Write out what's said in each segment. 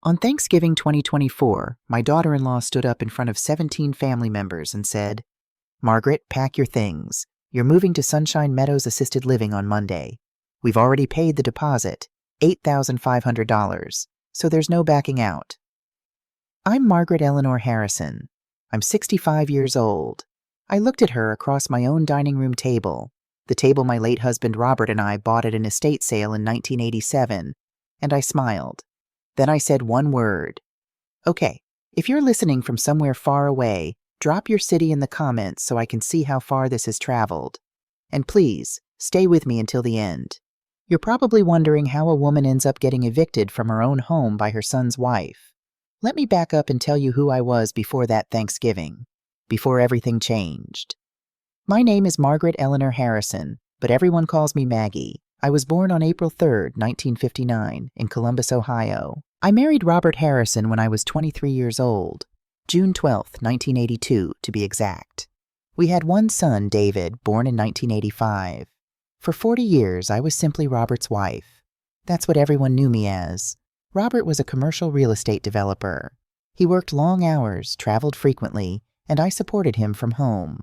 On Thanksgiving 2024, my daughter-in-law stood up in front of 17 family members and said, "Margaret, pack your things. You're moving to Sunshine Meadows Assisted Living on Monday. We've already paid the deposit, $8,500, so there's no backing out." I'm Margaret Eleanor Harrison. I'm 65 years old. I looked at her across my own dining room table, the table my late husband Robert and I bought at an estate sale in 1987, and I smiled. Then I said one word. Okay, if you're listening from somewhere far away, drop your city in the comments so I can see how far this has traveled. And please, stay with me until the end. You're probably wondering how a woman ends up getting evicted from her own home by her son's wife. Let me back up and tell you who I was before that Thanksgiving, before everything changed. My name is Margaret Eleanor Harrison, but everyone calls me Maggie. I was born on April 3rd, 1959, in Columbus, Ohio. I married Robert Harrison when I was 23 years old, June 12th, 1982, to be exact. We had one son, David, born in 1985. For 40 years, I was simply Robert's wife. That's what everyone knew me as. Robert was a commercial real estate developer. He worked long hours, traveled frequently, and I supported him from home.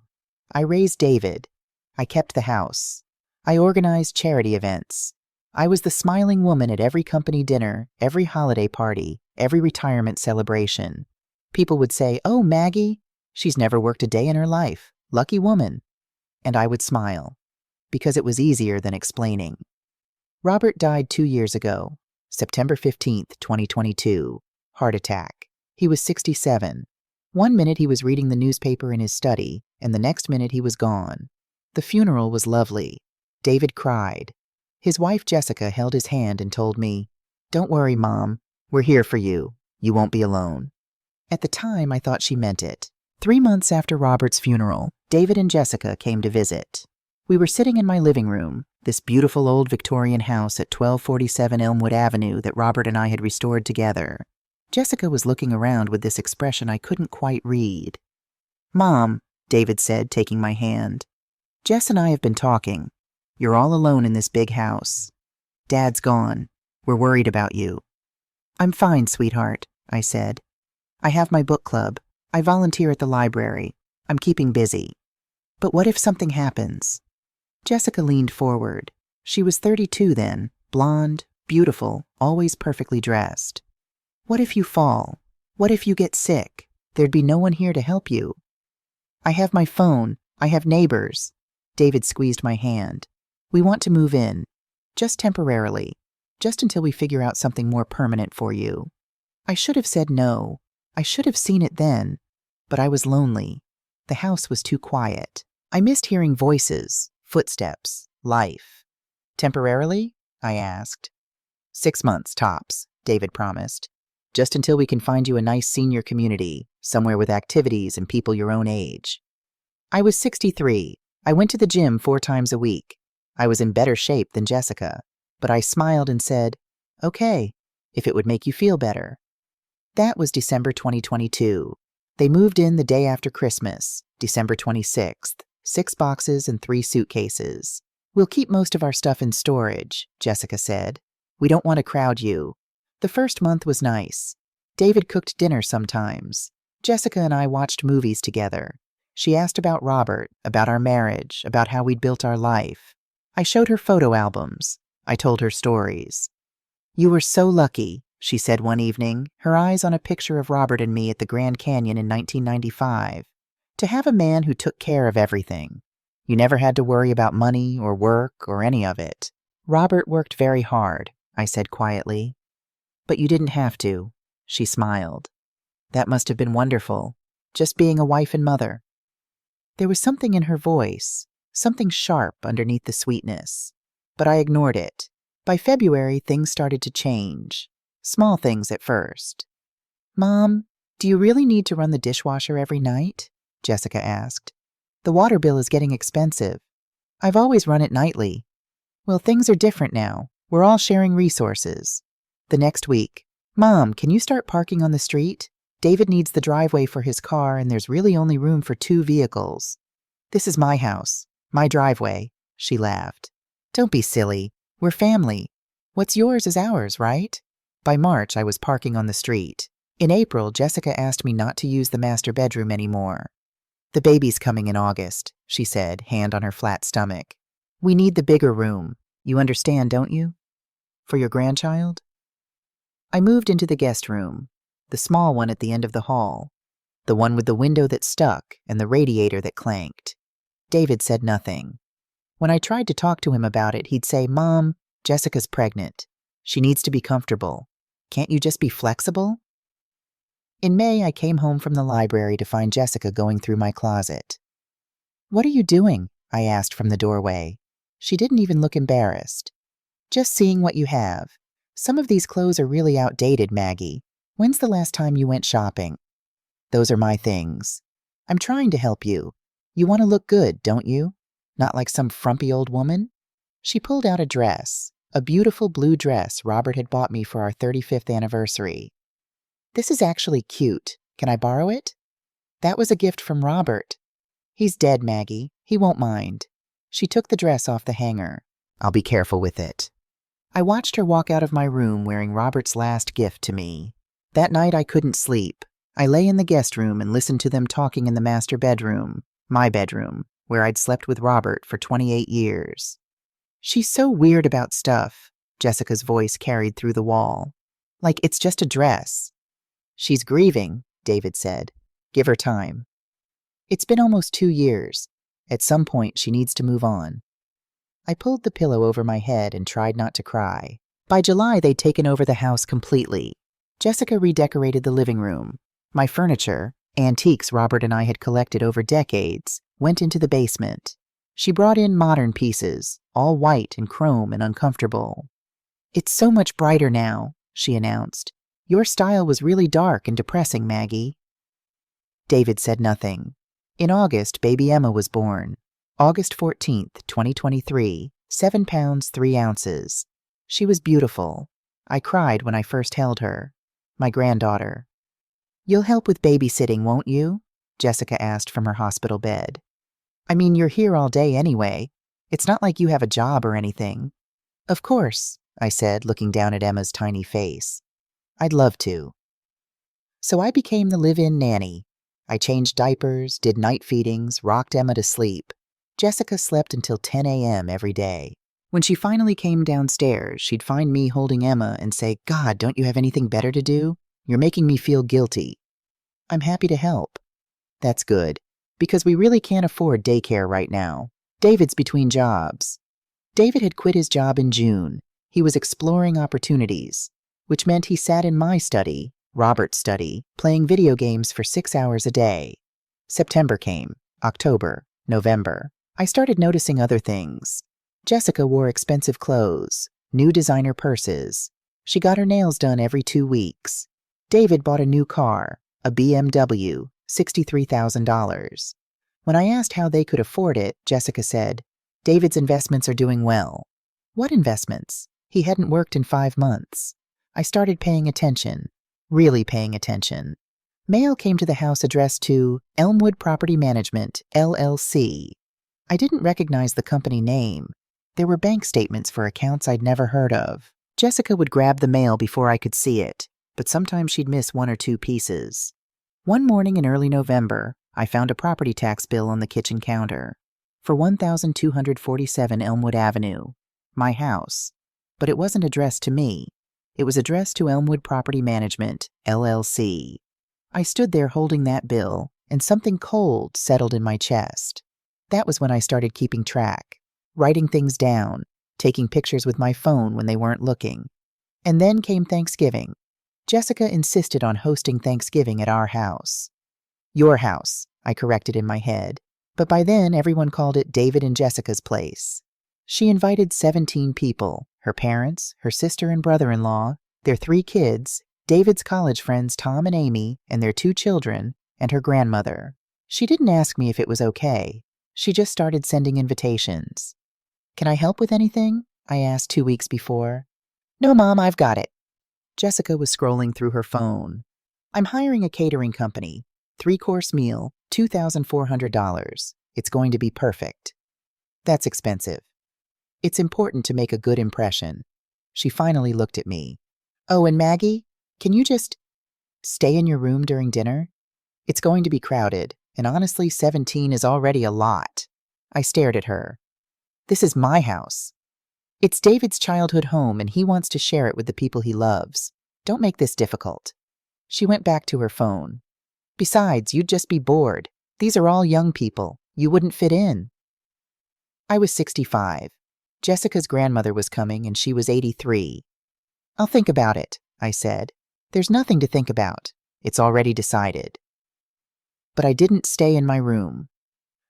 I raised David. I kept the house. I organized charity events. I was the smiling woman at every company dinner, every holiday party, every retirement celebration. People would say, "Oh, Maggie, she's never worked a day in her life. Lucky woman." And I would smile, because it was easier than explaining. Robert died 2 years ago, September 15th, 2022, heart attack. He was 67. One minute he was reading the newspaper in his study, and the next minute he was gone. The funeral was lovely. David cried. His wife Jessica held his hand and told me, "Don't worry, Mom. We're here for you. You won't be alone." At the time, I thought she meant it. 3 months after Robert's funeral, David and Jessica came to visit. We were sitting in my living room, this beautiful old Victorian house at 1247 Elmwood Avenue that Robert and I had restored together. Jessica was looking around with this expression I couldn't quite read. "Mom," David said, taking my hand, "Jess and I have been talking. You're all alone in this big house. Dad's gone. We're worried about you." "I'm fine, sweetheart," I said. "I have my book club. I volunteer at the library. I'm keeping busy. But what if something happens?" Jessica leaned forward. She was 32 then, blonde, beautiful, always perfectly dressed. "What if you fall? What if you get sick? There'd be no one here to help you." "I have my phone. I have neighbors." David squeezed my hand. "We want to move in. Just temporarily. Just until we figure out something more permanent for you." I should have said no. I should have seen it then. But I was lonely. The house was too quiet. I missed hearing voices, footsteps, life. "Temporarily?" I asked. 6 months, tops, David promised. "Just until we can find you a nice senior community, somewhere with activities and people your own age." I was 63. I went to the gym 4 times a week. I was in better shape than Jessica, but I smiled and said, "Okay, if it would make you feel better." That was December 2022. They moved in the day after Christmas, December 26th, 6 boxes and 3 suitcases. "We'll keep most of our stuff in storage," Jessica said. "We don't want to crowd you." The first month was nice. David cooked dinner sometimes. Jessica and I watched movies together. She asked about Robert, about our marriage, about how we'd built our life. I showed her photo albums. I told her stories. "You were so lucky," she said one evening, her eyes on a picture of Robert and me at the Grand Canyon in 1995. "To have a man who took care of everything. You never had to worry about money or work or any of it." "Robert worked very hard," I said quietly. "But you didn't have to," she smiled. "That must have been wonderful, just being a wife and mother." There was something in her voice, something sharp underneath the sweetness, but I ignored it. By February, things started to change. Small things at first. "Mom, do you really need to run the dishwasher every night?" Jessica asked. "The water bill is getting expensive. I've always run it nightly." "Well, things are different now. We're all sharing resources." The next week, "Mom, can you start parking on the street? David needs the driveway for his car, and there's really only room for 2 vehicles." "This is my house, my driveway," she laughed. "Don't be silly. We're family. What's yours is ours, right?" By March, I was parking on the street. In April, Jessica asked me not to use the master bedroom anymore. "The baby's coming in August," she said, hand on her flat stomach. "We need the bigger room. You understand, don't you? For your grandchild?" I moved into the guest room, the small one at the end of the hall, the one with the window that stuck and the radiator that clanked. David said nothing. When I tried to talk to him about it, he'd say, "Mom, Jessica's pregnant. She needs to be comfortable. Can't you just be flexible?" In May, I came home from the library to find Jessica going through my closet. "What are you doing?" I asked from the doorway. She didn't even look embarrassed. "Just seeing what you have. Some of these clothes are really outdated, Maggie. When's the last time you went shopping?" "Those are my things. I'm trying to help you. You want to look good, don't you? Not like some frumpy old woman?" She pulled out a dress, a beautiful blue dress Robert had bought me for our 35th anniversary. "This is actually cute. Can I borrow it?" "That was a gift from Robert." "He's dead, Maggie. He won't mind." She took the dress off the hanger. "I'll be careful with it." I watched her walk out of my room wearing Robert's last gift to me. That night I couldn't sleep. I lay in the guest room and listened to them talking in the master bedroom, my bedroom, where I'd slept with Robert for 28 years. "She's so weird about stuff," Jessica's voice carried through the wall. "Like it's just a dress." "She's grieving," David said. "Give her time." It's been almost 2 years. At some point, she needs to move on. I pulled the pillow over my head and tried not to cry. By July, they'd taken over the house completely. Jessica redecorated the living room. My furniture, antiques Robert and I had collected over decades, went into the basement. She brought in modern pieces, all white and chrome and uncomfortable. "It's so much brighter now," she announced. "Your style was really dark and depressing, Maggie." David said nothing. In August, baby Emma was born. August 14th, 2023, 7 pounds 3 ounces. She was beautiful. I cried when I first held her. My granddaughter. "You'll help with babysitting, won't you?" Jessica asked from her hospital bed. "I mean, you're here all day anyway. It's not like you have a job or anything." "Of course," I said, looking down at Emma's tiny face. "I'd love to." So I became the live-in nanny. I changed diapers, did night feedings, rocked Emma to sleep. Jessica slept until 10 a.m. every day. When she finally came downstairs, she'd find me holding Emma and say, "God, don't you have anything better to do? You're making me feel guilty." "I'm happy to help." "That's good, because we really can't afford daycare right now. David's between jobs." David had quit his job in June. He was exploring opportunities, which meant he sat in my study, Robert's study, playing video games for 6 hours a day. September came, October, November. I started noticing other things. Jessica wore expensive clothes, new designer purses. She got her nails done every 2 weeks. David bought a new car, a BMW, $63,000. When I asked how they could afford it, Jessica said, "David's investments are doing well." "What investments?" He hadn't worked in 5 months. I started paying attention, really paying attention. Mail came to the house addressed to Elmwood Property Management, LLC. I didn't recognize the company name. There were bank statements for accounts I'd never heard of. Jessica would grab the mail before I could see it, but sometimes she'd miss 1 or 2 pieces. One morning in early November, I found a property tax bill on the kitchen counter for 1,247 Elmwood Avenue, my house. But it wasn't addressed to me. It was addressed to Elmwood Property Management, LLC. I stood there holding that bill, and something cold settled in my chest. That was when I started keeping track, writing things down, taking pictures with my phone when they weren't looking. And then came Thanksgiving. Jessica insisted on hosting Thanksgiving at our house. "Your house," I corrected in my head, but by then everyone called it David and Jessica's place. She invited 17 people, her parents, her sister and brother-in-law, their 3 kids, David's college friends Tom and Amy, and their 2 children, and her grandmother. She didn't ask me if it was okay. She just started sending invitations. "Can I help with anything?" I asked 2 weeks before. "No, Mom, I've got it." Jessica was scrolling through her phone. "I'm hiring a catering company. 3-course meal, $2,400. It's going to be perfect." "That's expensive." "It's important to make a good impression." She finally looked at me. Oh, and Maggie, can you just stay in your room during dinner? It's going to be crowded, and honestly, 17 is already a lot. I stared at her. This is my house. It's David's childhood home, and he wants to share it with the people he loves. Don't make this difficult. She went back to her phone. Besides, you'd just be bored. These are all young people. You wouldn't fit in. I was 65. Jessica's grandmother was coming, and she was 83. I'll think about it, I said. There's nothing to think about. It's already decided. But I didn't stay in my room.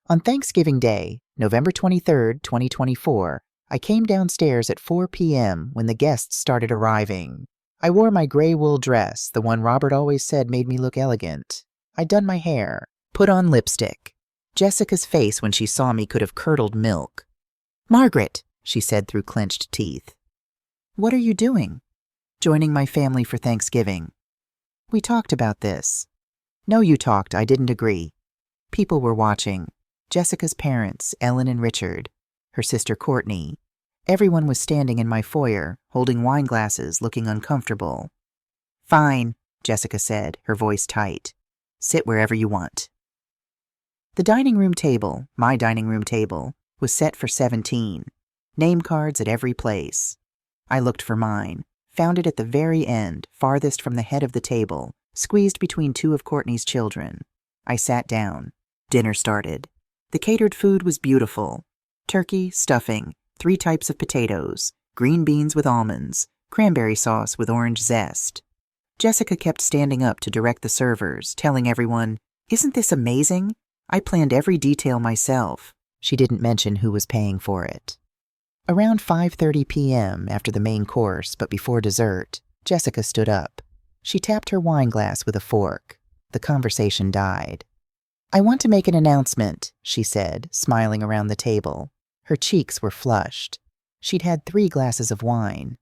On Thanksgiving Day, November 23, 2024, I came downstairs at 4 p.m. when the guests started arriving. I wore my gray wool dress, the one Robert always said made me look elegant. I'd done my hair, put on lipstick. Jessica's face when she saw me could have curdled milk. "Margaret," she said through clenched teeth. "What are you doing?" "Joining my family for Thanksgiving." "We talked about this." "No, you talked. I didn't agree." People were watching. Jessica's parents, Ellen and Richard, her sister Courtney. Everyone was standing in my foyer, holding wine glasses, looking uncomfortable. "Fine," Jessica said, her voice tight. "Sit wherever you want." The dining room table, my dining room table, was set for 17. Name cards at every place. I looked for mine, found it at the very end, farthest from the head of the table, squeezed between two of Courtney's children. I sat down. Dinner started. The catered food was beautiful. Turkey, stuffing, 3 types of potatoes, green beans with almonds, cranberry sauce with orange zest. Jessica kept standing up to direct the servers, telling everyone, "Isn't this amazing? I planned every detail myself." She didn't mention who was paying for it. Around 5:30 p.m., after the main course but before dessert, Jessica stood up. She tapped her wine glass with a fork. The conversation died. "I want to make an announcement," she said, smiling around the table. Her cheeks were flushed. She'd had 3 glasses of wine.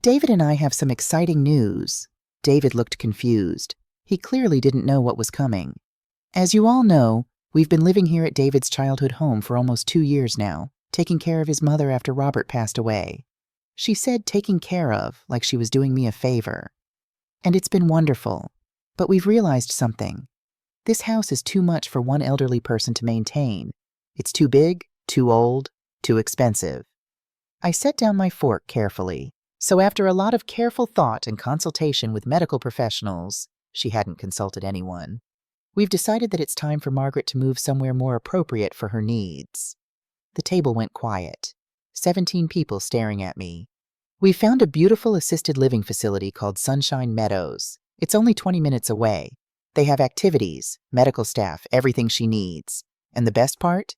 "David and I have some exciting news." David looked confused. He clearly didn't know what was coming. "As you all know, we've been living here at David's childhood home for almost 2 years now, taking care of his mother after Robert passed away." She said taking care of, like she was doing me a favor. "And it's been wonderful. But we've realized something. This house is too much for one elderly person to maintain. It's too big, too old, too expensive." I set down my fork carefully. So after a lot of careful thought and consultation with medical professionals, she hadn't consulted anyone, we've decided that it's time for Margaret to move somewhere more appropriate for her needs. The table went quiet. 17 people staring at me. "We found a beautiful assisted living facility called Sunshine Meadows. It's only 20 minutes away. They have activities, medical staff, everything she needs. And the best part?"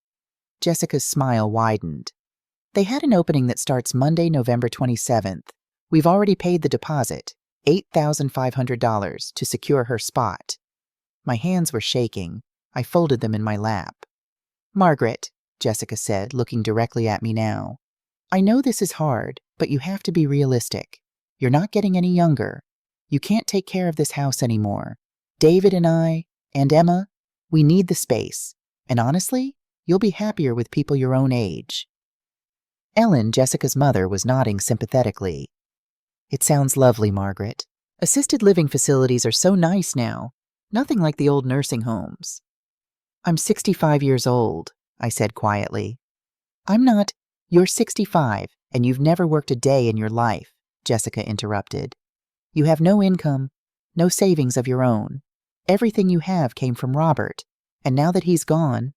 Jessica's smile widened. "They had an opening that starts Monday, November 27th. We've already paid the deposit, $8,500, to secure her spot." My hands were shaking. I folded them in my lap. "Margaret," Jessica said, looking directly at me now, "I know this is hard, but you have to be realistic. You're not getting any younger. You can't take care of this house anymore. David and I, and Emma, we need the space. And honestly, you'll be happier with people your own age." Ellen, Jessica's mother, was nodding sympathetically. "It sounds lovely, Margaret. Assisted living facilities are so nice now. Nothing like the old nursing homes." "I'm 65 years old," I said quietly. "I'm not. You're 65, and you've never worked a day in your life," Jessica interrupted. "You have no income, no savings of your own. Everything you have came from Robert, and now that he's gone—"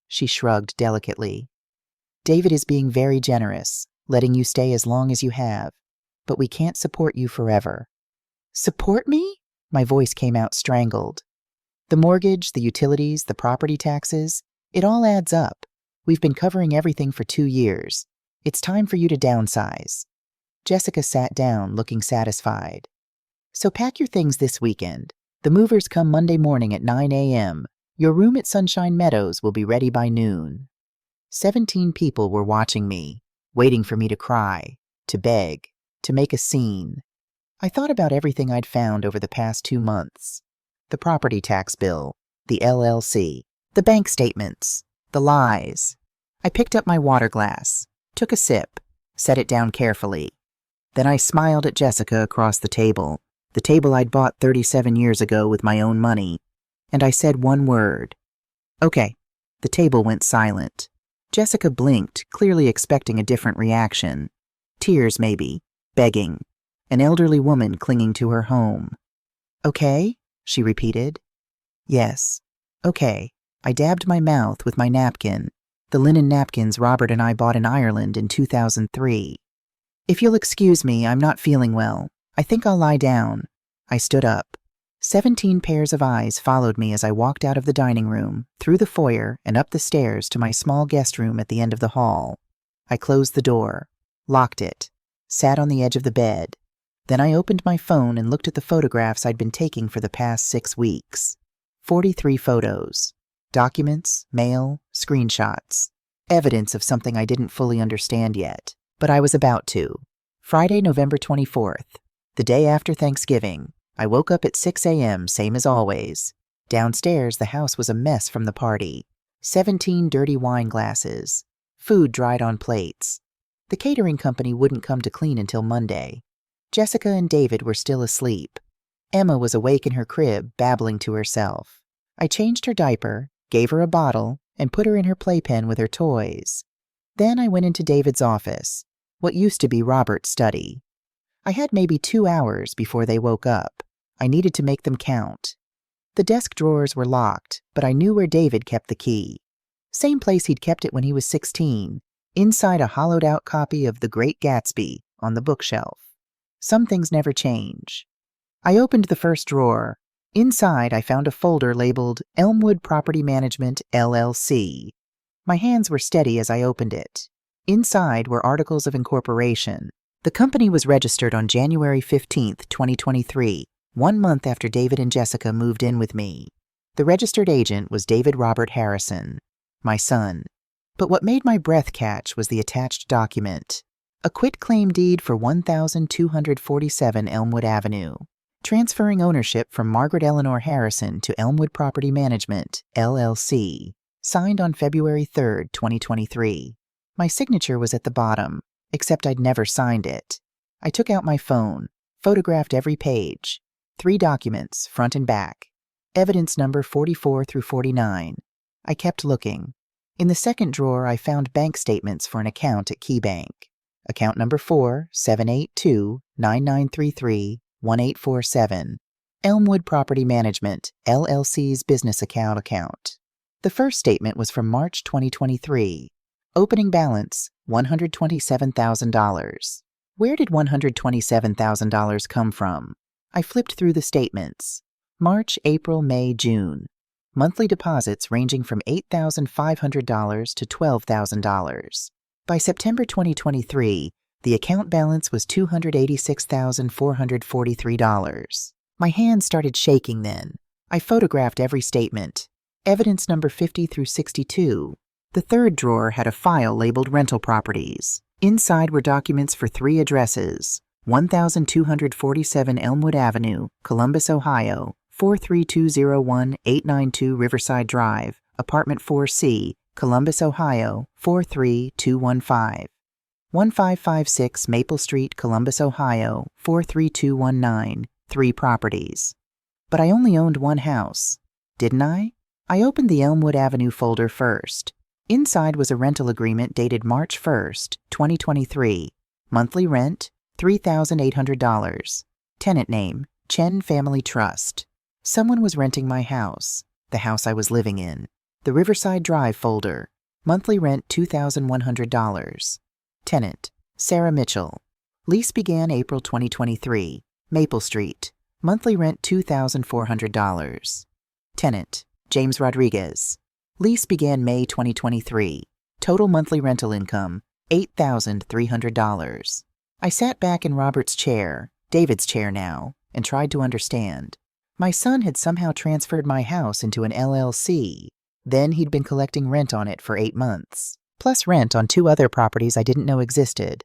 She shrugged delicately. "David is being very generous, letting you stay as long as you have, but we can't support you forever." "Support me?" My voice came out strangled. "The mortgage, the utilities, the property taxes, it all adds up. We've been covering everything for 2 years. It's time for you to downsize." Jessica sat down, looking satisfied. "So pack your things this weekend. The movers come Monday morning at 9 a.m. Your room at Sunshine Meadows will be ready by noon." 17 people were watching me, waiting for me to cry, to beg, to make a scene. I thought about everything I'd found over the past 2 months. The property tax bill, the LLC, the bank statements, the lies. I picked up my water glass, took a sip, set it down carefully. Then I smiled at Jessica across the table I'd bought 37 years ago with my own money, and I said one word. Okay. The table went silent. Jessica blinked, clearly expecting a different reaction. Tears, maybe. Begging. An elderly woman clinging to her home. Okay, she repeated. Yes. Okay. I dabbed my mouth with my napkin, the linen napkins Robert and I bought in Ireland in 2003. If you'll excuse me, I'm not feeling well. I think I'll lie down. I stood up. 17 pairs of eyes followed me as I walked out of the dining room, through the foyer, and up the stairs to my small guest room at the end of the hall. I closed the door, locked it, sat on the edge of the bed. Then I opened my phone and looked at the photographs I'd been taking for the past 6 weeks. 43 photos. Documents, mail, screenshots. Evidence of something I didn't fully understand yet, but I was about to. Friday, November 24th, the day after Thanksgiving. I woke up at 6 a.m., same as always. Downstairs, the house was a mess from the party. 17 dirty wine glasses. Food dried on plates. The catering company wouldn't come to clean until Monday. Jessica and David were still asleep. Emma was awake in her crib, babbling to herself. I changed her diaper, gave her a bottle, and put her in her playpen with her toys. Then I went into David's office, what used to be Robert's study. I had maybe 2 hours before they woke up. I needed to make them count. The desk drawers were locked, but I knew where David kept the key. Same place he'd kept it when he was 16, inside a hollowed-out copy of The Great Gatsby on the bookshelf. Some things never change. I opened the first drawer. Inside, I found a folder labeled Elmwood Property Management, LLC. My hands were steady as I opened it. Inside were articles of incorporation. The company was registered on January 15, 2023, 1 month after David and Jessica moved in with me. The registered agent was David Robert Harrison, my son. But what made my breath catch was the attached document. A quitclaim deed for 1,247 Elmwood Avenue, transferring ownership from Margaret Eleanor Harrison to Elmwood Property Management, LLC, signed on February 3, 2023. My signature was at the bottom, except I'd never signed it. I took out my phone, photographed every page. 3 documents, front and back. Evidence number 44 through 49. I kept looking. In the second drawer, I found bank statements for an account at KeyBank. Account number 4-782-9933-1847. Elmwood Property Management, LLC's business account. The first statement was from March 2023. Opening balance, $127,000. Where did $127,000 come from? I flipped through the statements. March, April, May, June. Monthly deposits ranging from $8,500 to $12,000. By September 2023, the account balance was $286,443. My hands started shaking then. I photographed every statement. Evidence number 50 through 62. The third drawer had a file labeled Rental Properties. Inside were documents for 3 addresses: 1,247 Elmwood Avenue, Columbus, Ohio, 43201-892 Riverside Drive, Apartment 4C, Columbus, Ohio, 43215. 1556 Maple Street, Columbus, Ohio, 43219, 3 properties. But I only owned 1 house, didn't I? I opened the Elmwood Avenue folder first. Inside was a rental agreement dated March 1st, 2023. Monthly rent, $3,800. Tenant name, Chen Family Trust. Someone was renting my house, the house I was living in. The Riverside Drive folder. Monthly rent $2,100. Tenant, Sarah Mitchell. Lease began April 2023. Maple Street. Monthly rent $2,400. Tenant, James Rodriguez. Lease began May 2023. Total monthly rental income, $8,300. I sat back in Robert's chair, David's chair now, and tried to understand. My son had somehow transferred my house into an LLC. Then he'd been collecting rent on it for 8 months, plus rent on 2 other properties I didn't know existed.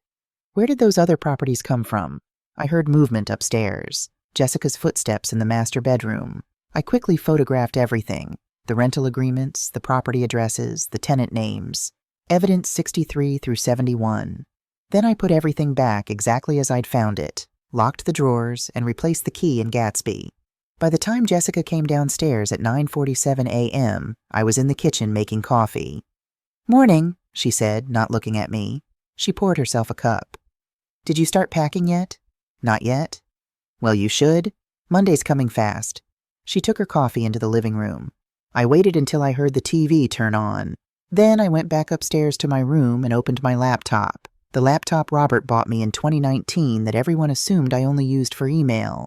Where did those other properties come from? I heard movement upstairs, Jessica's footsteps in the master bedroom. I quickly photographed everything, the rental agreements, the property addresses, the tenant names, evidence 63 through 71. Then I put everything back exactly as I'd found it, locked the drawers, and replaced the key in Gatsby. By the time Jessica came downstairs at 9:47 a.m., I was in the kitchen making coffee. "Morning," she said, not looking at me. She poured herself a cup. "Did you start packing yet?" "Not yet." "Well, you should. Monday's coming fast." She took her coffee into the living room. I waited until I heard the TV turn on. Then I went back upstairs to my room and opened my laptop. The laptop Robert bought me in 2019 that everyone assumed I only used for email.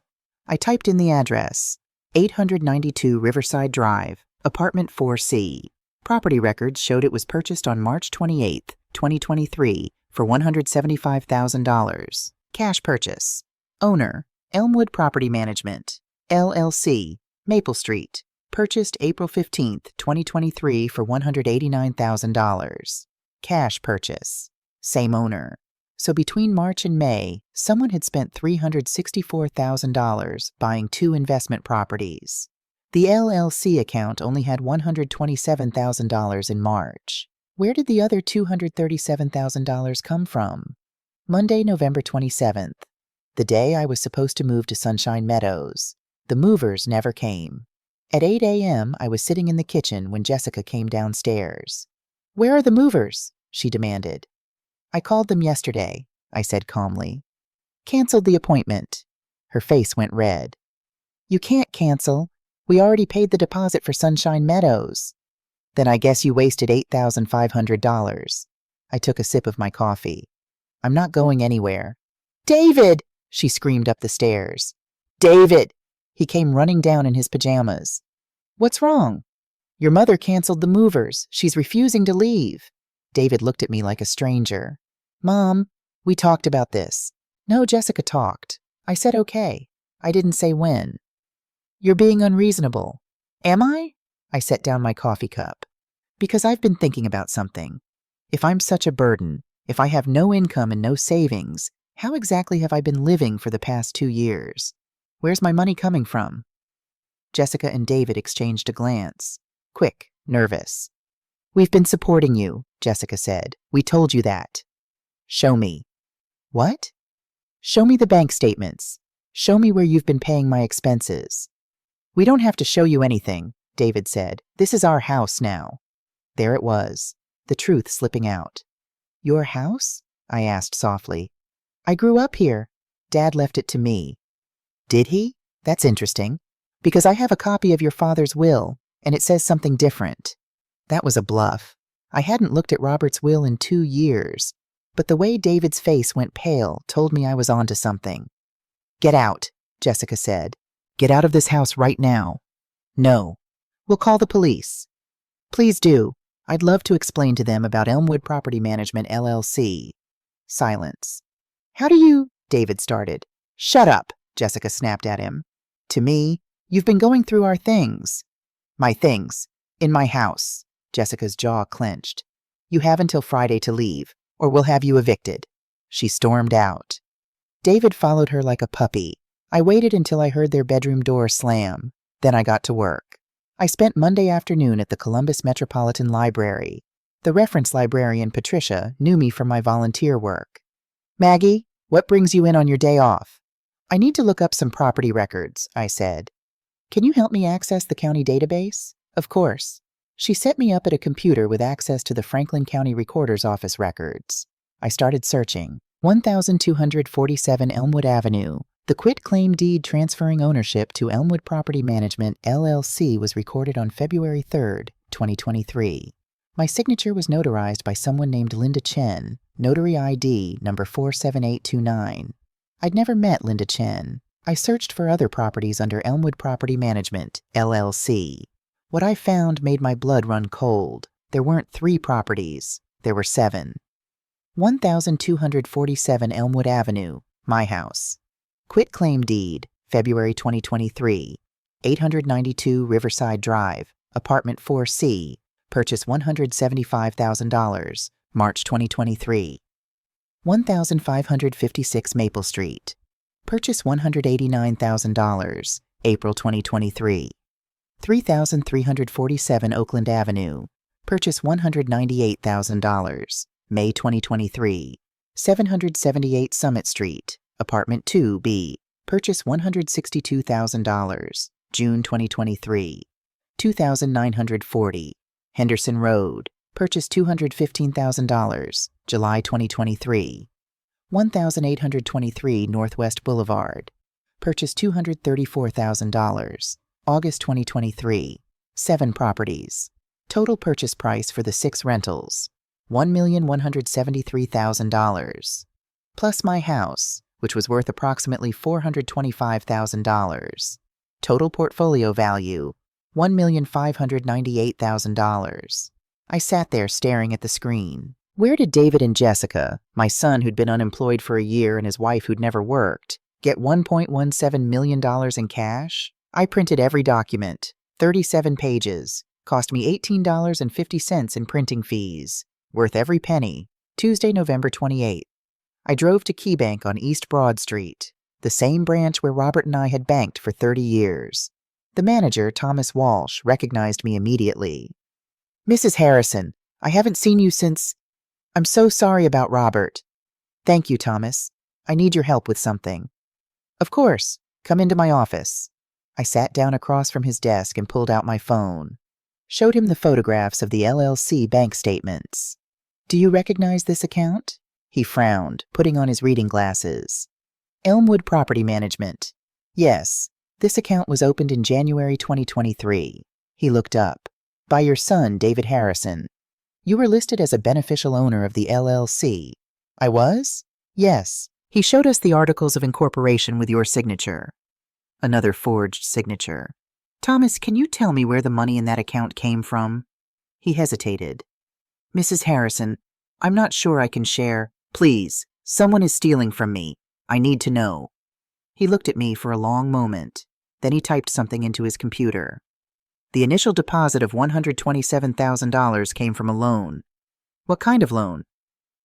I typed in the address, 892 Riverside Drive, apartment 4C. Property records showed it was purchased on March 28, 2023 for $175,000. Cash purchase. Owner, Elmwood Property Management, LLC, Maple Street. Purchased April 15, 2023 for $189,000. Cash purchase. Same owner. So between March and May, someone had spent $364,000 buying 2 investment properties. The LLC account only had $127,000 in March. Where did the other $237,000 come from? Monday, November 27th, the day I was supposed to move to Sunshine Meadows. The movers never came. At 8 a.m., I was sitting in the kitchen when Jessica came downstairs. "Where are the movers?" she demanded. "I called them yesterday," I said calmly. "Canceled the appointment." Her face went red. "You can't cancel. We already paid the deposit for Sunshine Meadows." "Then I guess you wasted $8,500. I took a sip of my coffee. "I'm not going anywhere." "David!" she screamed up the stairs. "David!" He came running down in his pajamas. "What's wrong?" "Your mother canceled the movers. She's refusing to leave." David looked at me like a stranger. "Mom, we talked about this." "No, Jessica talked. I said okay. I didn't say when." "You're being unreasonable." "Am I?" I set down my coffee cup. "Because I've been thinking about something. If I'm such a burden, if I have no income and no savings, how exactly have I been living for the past 2 years? Where's my money coming from?" Jessica and David exchanged a glance. Quick, nervous. "We've been supporting you," Jessica said. "We told you that." "Show me." "What?" "Show me the bank statements. Show me where you've been paying my expenses." "We don't have to show you anything," David said. "This is our house now." There it was, the truth slipping out. "Your house?" I asked softly. "I grew up here. Dad left it to me." "Did he? That's interesting. Because I have a copy of your father's will, and it says something different." That was a bluff. I hadn't looked at Robert's will in 2 years, but the way David's face went pale told me I was onto something. "Get out," Jessica said. "Get out of this house right now." "No." "We'll call the police." "Please do. I'd love to explain to them about Elmwood Property Management, LLC. Silence. "How do you—" David started. "Shut up," Jessica snapped at him. To me, "You've been going through our things." "My things. In my house." Jessica's jaw clenched. "You have until Friday to leave, or we'll have you evicted." She stormed out. David followed her like a puppy. I waited until I heard their bedroom door slam. Then I got to work. I spent Monday afternoon at the Columbus Metropolitan Library. The reference librarian, Patricia, knew me from my volunteer work. "Maggie, what brings you in on your day off?" "I need to look up some property records," I said. "Can you help me access the county database?" "Of course." She set me up at a computer with access to the Franklin County Recorder's Office records. I started searching. 1247 Elmwood Avenue. The quitclaim deed transferring ownership to Elmwood Property Management, LLC was recorded on February 3rd, 2023. My signature was notarized by someone named Linda Chen, notary ID number 47829. I'd never met Linda Chen. I searched for other properties under Elmwood Property Management, LLC. What I found made my blood run cold. There weren't 3 properties. There were 7. 1247 Elmwood Avenue, my house. Quitclaim deed, February 2023. 892 Riverside Drive, apartment 4C. Purchase $175,000, March 2023. 1556 Maple Street. Purchase $189,000, April 2023. 3347 Oakland Avenue. Purchase $198,000, May 2023. 778 Summit Street, Apartment 2B, purchase $162,000, June 2023. 2,940 Henderson Road, purchase $215,000, July 2023. 1,823 Northwest Boulevard, purchase $234,000, August 2023. 7 properties. Total purchase price for the 6 rentals, $1,173,000. Plus my house, which was worth approximately $425,000. Total portfolio value, $1,598,000. I sat there staring at the screen. Where did David and Jessica, my son who'd been unemployed for a year and his wife who'd never worked, get $1.17 million in cash? I printed every document, 37 pages, cost me $18.50 in printing fees, worth every penny. Tuesday, November 28th. I drove to KeyBank on East Broad Street, the same branch where Robert and I had banked for 30 years. The manager, Thomas Walsh, recognized me immediately. "Mrs. Harrison, I haven't seen you since... I'm so sorry about Robert." "Thank you, Thomas. I need your help with something." "Of course. Come into my office." I sat down across from his desk and pulled out my phone. Showed him the photographs of the LLC bank statements. "Do you recognize this account?" He frowned, putting on his reading glasses. "Elmwood Property Management." "Yes. This account was opened in January 2023. He looked up. "By your son, David Harrison. You were listed as a beneficial owner of the LLC." "I was?" "Yes. He showed us the articles of incorporation with your signature." Another forged signature. "Thomas, can you tell me where the money in that account came from?" He hesitated. "Mrs. Harrison, I'm not sure I can share." "Please, someone is stealing from me. I need to know." He looked at me for a long moment. Then he typed something into his computer. "The initial deposit of $127,000 came from a loan." "What kind of loan?"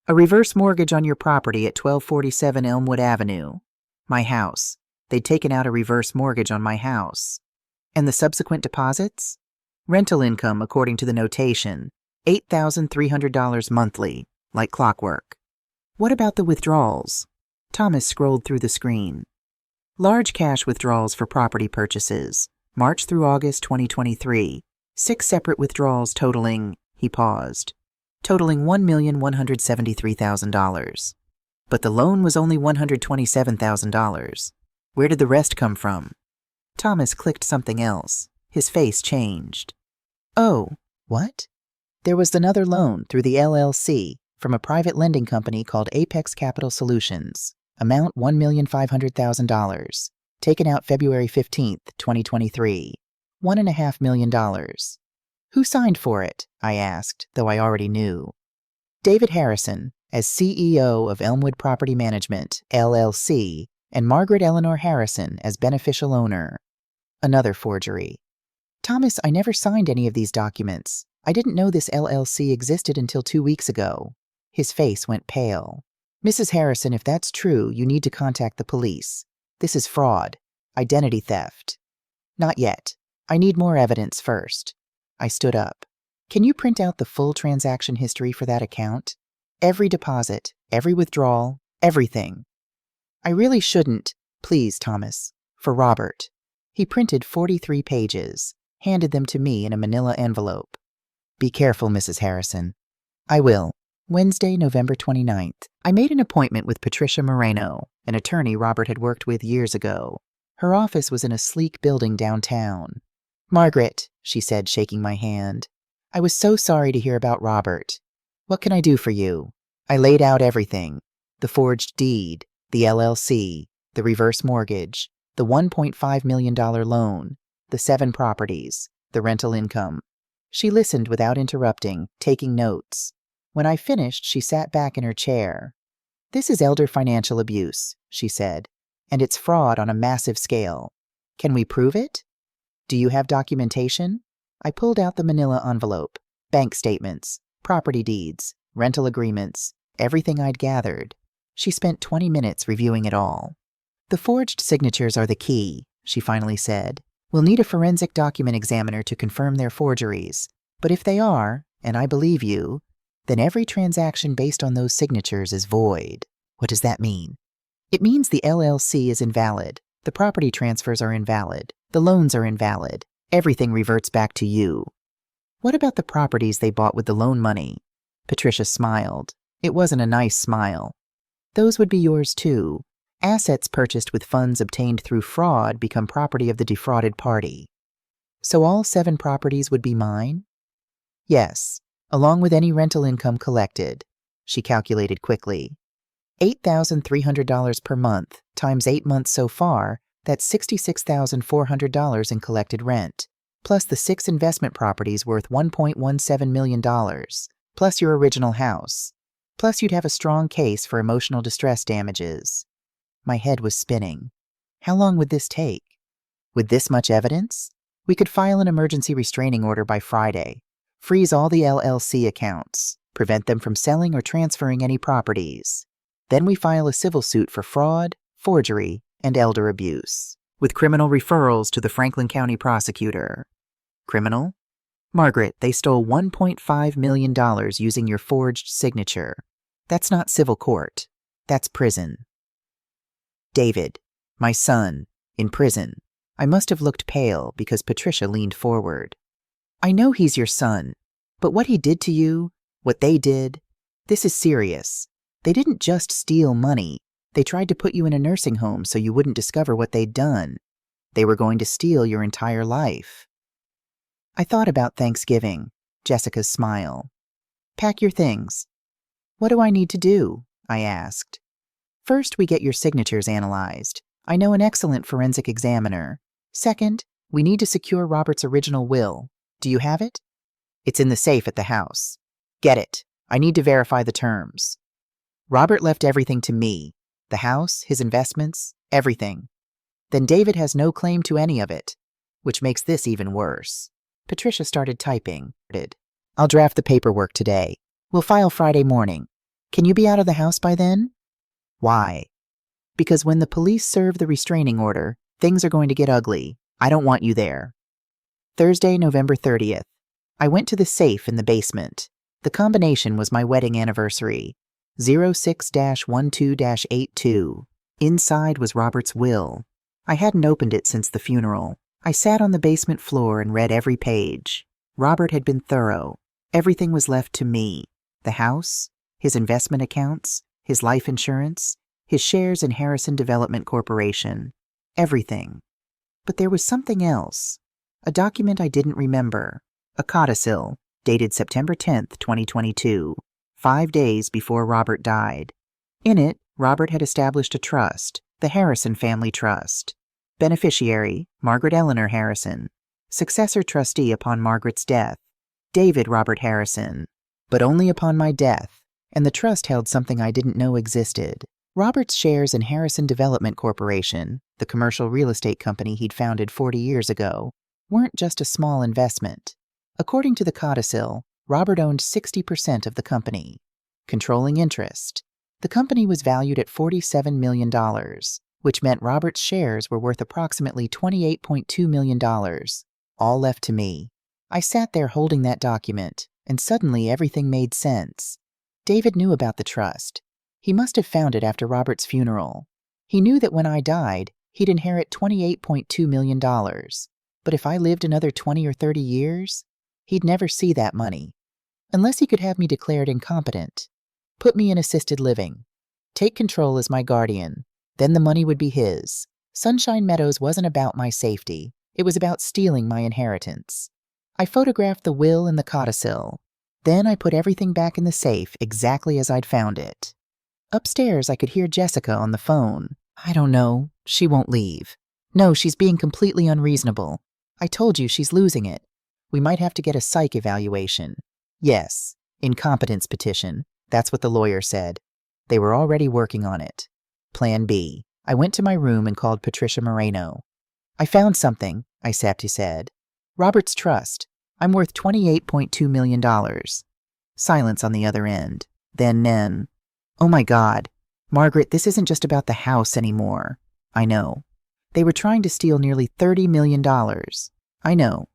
"A reverse mortgage on your property at 1247 Elmwood Avenue." "My house. They'd taken out a reverse mortgage on my house." "And the subsequent deposits?" "Rental income, according to the notation, $8,300 monthly, like clockwork." "What about the withdrawals?" Thomas scrolled through the screen. "Large cash withdrawals for property purchases, March through August 2023. 6 separate withdrawals totaling," he paused, "totaling $1,173,000. But the loan was only $127,000. Where did the rest come from?" Thomas clicked something else. His face changed. "Oh, what?" "There was another loan through the LLC from a private lending company called Apex Capital Solutions. Amount $1,500,000. Taken out February 15th, 2023. $1.5 million. "Who signed for it?" I asked, though I already knew. "David Harrison, as CEO of Elmwood Property Management, LLC, and Margaret Eleanor Harrison as beneficial owner." Another forgery. "Thomas, I never signed any of these documents. I didn't know this LLC existed until 2 weeks ago." His face went pale. "Mrs. Harrison, if that's true, you need to contact the police. This is fraud. Identity theft." "Not yet. I need more evidence first." I stood up. "Can you print out the full transaction history for that account? Every deposit, every withdrawal, everything." "I really shouldn't." "Please, Thomas. For Robert." He printed 43 pages, handed them to me in a manila envelope. "Be careful, Mrs. Harrison." "I will." Wednesday, November 29th. I made an appointment with Patricia Moreno, an attorney Robert had worked with years ago. Her office was in a sleek building downtown. "Margaret," she said, shaking my hand, "I was so sorry to hear about Robert. What can I do for you?" I laid out everything. The forged deed, the LLC, the reverse mortgage, the $1.5 million loan, the 7 properties, the rental income. She listened without interrupting, taking notes. When I finished, she sat back in her chair. "This is elder financial abuse," she said, "and it's fraud on a massive scale. Can we prove it?" "Do you have documentation?" I pulled out the manila envelope, bank statements, property deeds, rental agreements, everything I'd gathered. She spent 20 minutes reviewing it all. "The forged signatures are the key," she finally said. "We'll need a forensic document examiner to confirm their forgeries. But if they are, and I believe you, then every transaction based on those signatures is void. What does that mean? It means the LLC is invalid, the property transfers are invalid, the loans are invalid, everything reverts back to you. What about the properties they bought with the loan money? Patricia smiled. It wasn't a nice smile. Those would be yours too. Assets purchased with funds obtained through fraud become property of the defrauded party. So all 7 properties would be mine? Yes, along with any rental income collected. She calculated quickly. $8,300 per month times 8 months so far, that's $66,400 in collected rent, plus the 6 investment properties worth $1.17 million, plus your original house. Plus you'd have a strong case for emotional distress damages. My head was spinning. How long would this take? With this much evidence? We could file an emergency restraining order by Friday, freeze all the LLC accounts, prevent them from selling or transferring any properties. Then we file a civil suit for fraud, forgery, and elder abuse, with criminal referrals to the Franklin County prosecutor. Criminal? Margaret, they stole $1.5 million using your forged signature. That's not civil court. That's prison. David, my son, in prison. I must have looked pale because Patricia leaned forward. I know he's your son, but what he did to you, what they did, this is serious. They didn't just steal money. They tried to put you in a nursing home so you wouldn't discover what they'd done. They were going to steal your entire life. I thought about Thanksgiving, Jessica's smile. Pack your things. What do I need to do? I asked. First, we get your signatures analyzed. I know an excellent forensic examiner. Second, we need to secure Robert's original will. Do you have it? It's in the safe at the house. Get it. I need to verify the terms. Robert left everything to me. The house, his investments, everything. Then David has no claim to any of it, which makes this even worse. Patricia started typing. I'll draft the paperwork today. We'll file Friday morning. Can you be out of the house by then? Why? Because when the police serve the restraining order, things are going to get ugly. I don't want you there. Thursday, November 30th. I went to the safe in the basement. The combination was my wedding anniversary. 06-12-82. Inside was Robert's will. I hadn't opened it since the funeral. I sat on the basement floor and read every page. Robert had been thorough. Everything was left to me. The house, his investment accounts, his life insurance, his shares in Harrison Development Corporation. Everything. But there was something else. A document I didn't remember. A codicil, dated September 10th, 2022, 5 days before Robert died. In it, Robert had established a trust, the Harrison Family Trust. Beneficiary, Margaret Eleanor Harrison. Successor trustee upon Margaret's death, David Robert Harrison. But only upon my death, and the trust held something I didn't know existed. Robert's shares in Harrison Development Corporation, the commercial real estate company he'd founded 40 years ago, weren't just a small investment. According to the codicil, Robert owned 60% of the company. Controlling interest. The company was valued at $47 million, which meant Robert's shares were worth approximately $28.2 million, all left to me. I sat there holding that document, and suddenly everything made sense. David knew about the trust. He must have found it after Robert's funeral. He knew that when I died, he'd inherit $28.2 million. But if I lived another 20 or 30 years, he'd never see that money. Unless he could have me declared incompetent. Put me in assisted living. Take control as my guardian. Then the money would be his. Sunshine Meadows wasn't about my safety. It was about stealing my inheritance. I photographed the will and the codicil. Then I put everything back in the safe exactly as I'd found it. Upstairs, I could hear Jessica on the phone. I don't know. She won't leave. No, she's being completely unreasonable. I told you she's losing it. We might have to get a psych evaluation. Yes, incompetence petition. That's what the lawyer said. They were already working on it. Plan B. I went to my room and called Patricia Moreno. I found something, I said. Robert's trust. I'm worth $28.2 million. Silence on the other end. Then, oh my God. Margaret, this isn't just about the house anymore. I know. They were trying to steal nearly $30 million. I know.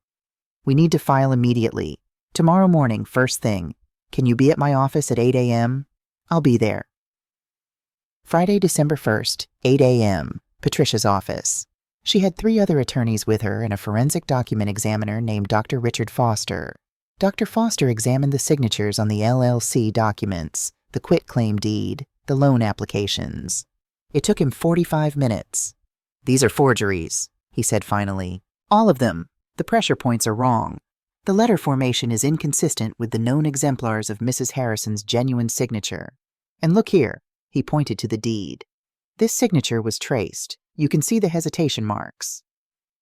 We need to file immediately. Tomorrow morning, first thing. Can you be at my office at 8 a.m.? I'll be there. Friday, December 1st, 8 a.m., Patricia's office. She had 3 other attorneys with her and a forensic document examiner named Dr. Richard Foster. Dr. Foster examined the signatures on the LLC documents, the quitclaim deed, the loan applications. It took him 45 minutes. "These are forgeries," he said finally. "All of them. The pressure points are wrong. The letter formation is inconsistent with the known exemplars of Mrs. Harrison's genuine signature. And look here," he pointed to the deed. "This signature was traced. You can see the hesitation marks."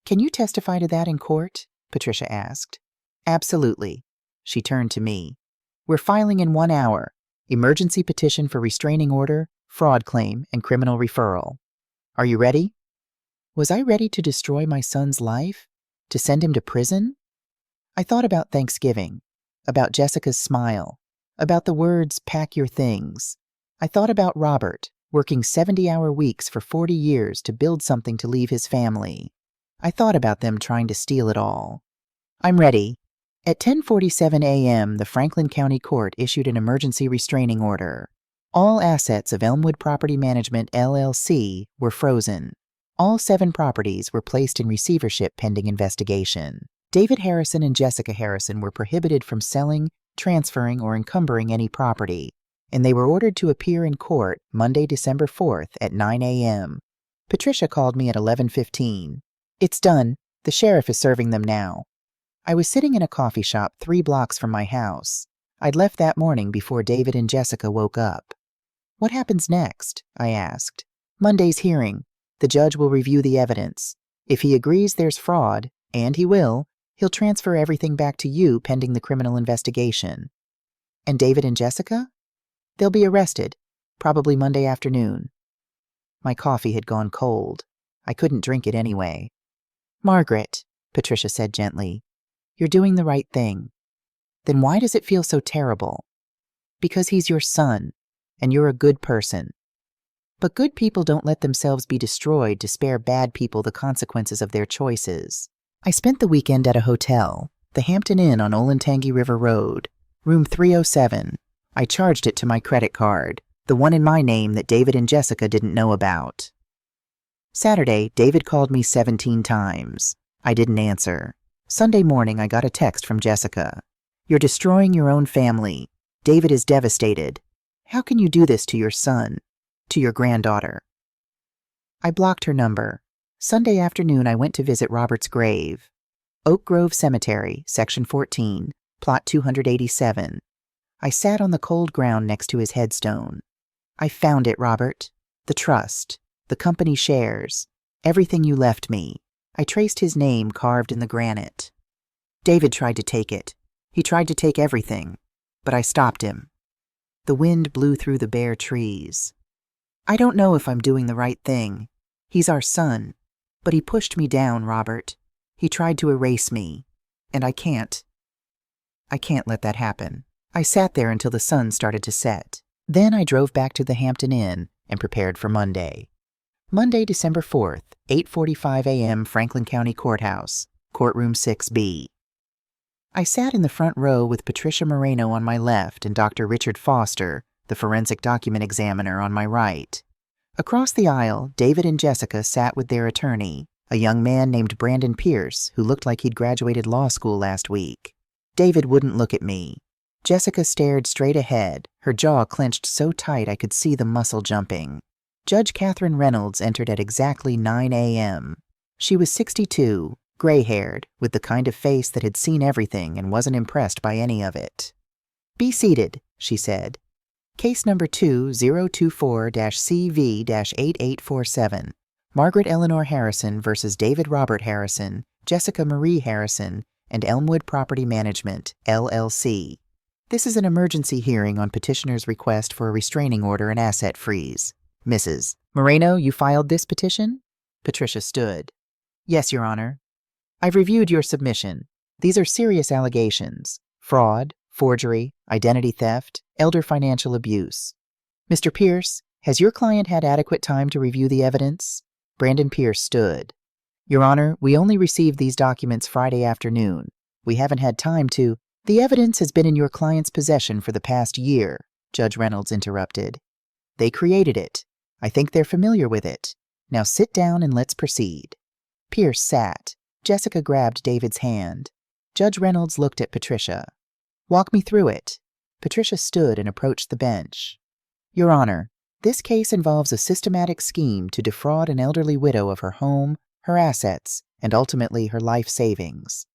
"Can you testify to that in court?" Patricia asked. "Absolutely." She turned to me. "We're filing in 1 hour. Emergency petition for restraining order, fraud claim, and criminal referral. Are you ready?" Was I ready to destroy my son's life? To send him to prison? I thought about Thanksgiving, about Jessica's smile, about the words, "pack your things." I thought about Robert, working 70-hour weeks for 40 years to build something to leave his family. I thought about them trying to steal it all. I'm ready. At 10:47 a.m., the Franklin County Court issued an emergency restraining order. All assets of Elmwood Property Management, LLC, were frozen. All 7 properties were placed in receivership pending investigation. David Harrison and Jessica Harrison were prohibited from selling, transferring, or encumbering any property, and they were ordered to appear in court Monday, December 4th at 9 a.m. Patricia called me at 11:15. "It's done. The sheriff is serving them now." I was sitting in a coffee shop 3 blocks from my house. I'd left that morning before David and Jessica woke up. "What happens next?" I asked. "Monday's hearing. The judge will review the evidence. If he agrees there's fraud, and he will, he'll transfer everything back to you pending the criminal investigation." "And David and Jessica?" "They'll be arrested, probably Monday afternoon." My coffee had gone cold. I couldn't drink it anyway. "Margaret," Patricia said gently, "you're doing the right thing." "Then why does it feel so terrible?" "Because he's your son, and you're a good person. But good people don't let themselves be destroyed to spare bad people the consequences of their choices." I spent the weekend at a hotel, the Hampton Inn on Olentangy River Road, room 307. I charged it to my credit card, the one in my name that David and Jessica didn't know about. Saturday, David called me 17 times. I didn't answer. Sunday morning, I got a text from Jessica. "You're destroying your own family. David is devastated. How can you do this to your son, to your granddaughter?" I blocked her number. Sunday afternoon, I went to visit Robert's grave. Oak Grove Cemetery, Section 14, Plot 287. I sat on the cold ground next to his headstone. "I found it, Robert. The trust, the company shares, everything you left me." I traced his name carved in the granite. "David tried to take it. He tried to take everything, but I stopped him." The wind blew through the bare trees. "I don't know if I'm doing the right thing. He's our son. But he pushed me down, Robert. He tried to erase me. And I can't let that happen." I sat there until the sun started to set. Then I drove back to the Hampton Inn and prepared for Monday. Monday, December 4th, 8:45 a.m., Franklin County Courthouse, Courtroom 6B. I sat in the front row with Patricia Moreno on my left and Dr. Richard Foster, the forensic document examiner, on my right. Across the aisle, David and Jessica sat with their attorney, a young man named Brandon Pierce, who looked like he'd graduated law school last week. David wouldn't look at me. Jessica stared straight ahead, her jaw clenched so tight I could see the muscle jumping. Judge Catherine Reynolds entered at exactly 9 a.m. She was 62, gray-haired, with the kind of face that had seen everything and wasn't impressed by any of it. "Be seated," she said. "Case number 2024-CV-8847. Margaret Eleanor Harrison versus David Robert Harrison, Jessica Marie Harrison, and Elmwood Property Management, LLC. This is an emergency hearing on petitioner's request for a restraining order and asset freeze. Mrs. Moreno, you filed this petition?" Patricia stood. "Yes, Your Honor. I've reviewed your submission. These are serious allegations: fraud, forgery, identity theft, elder financial abuse. Mr. Pierce, has your client had adequate time to review the evidence?" Brandon Pierce stood. "Your Honor, we only received these documents Friday afternoon. We haven't had time to—" The evidence has been in your client's possession for the past year, Judge Reynolds interrupted. They created it. I think they're familiar with it. Now sit down and let's proceed. Pierce sat. Jessica grabbed David's hand. Judge Reynolds looked at Patricia. Walk me through it. Patricia stood and approached the bench. Your Honor, this case involves a systematic scheme to defraud an elderly widow of her home, her assets, and ultimately her life savings.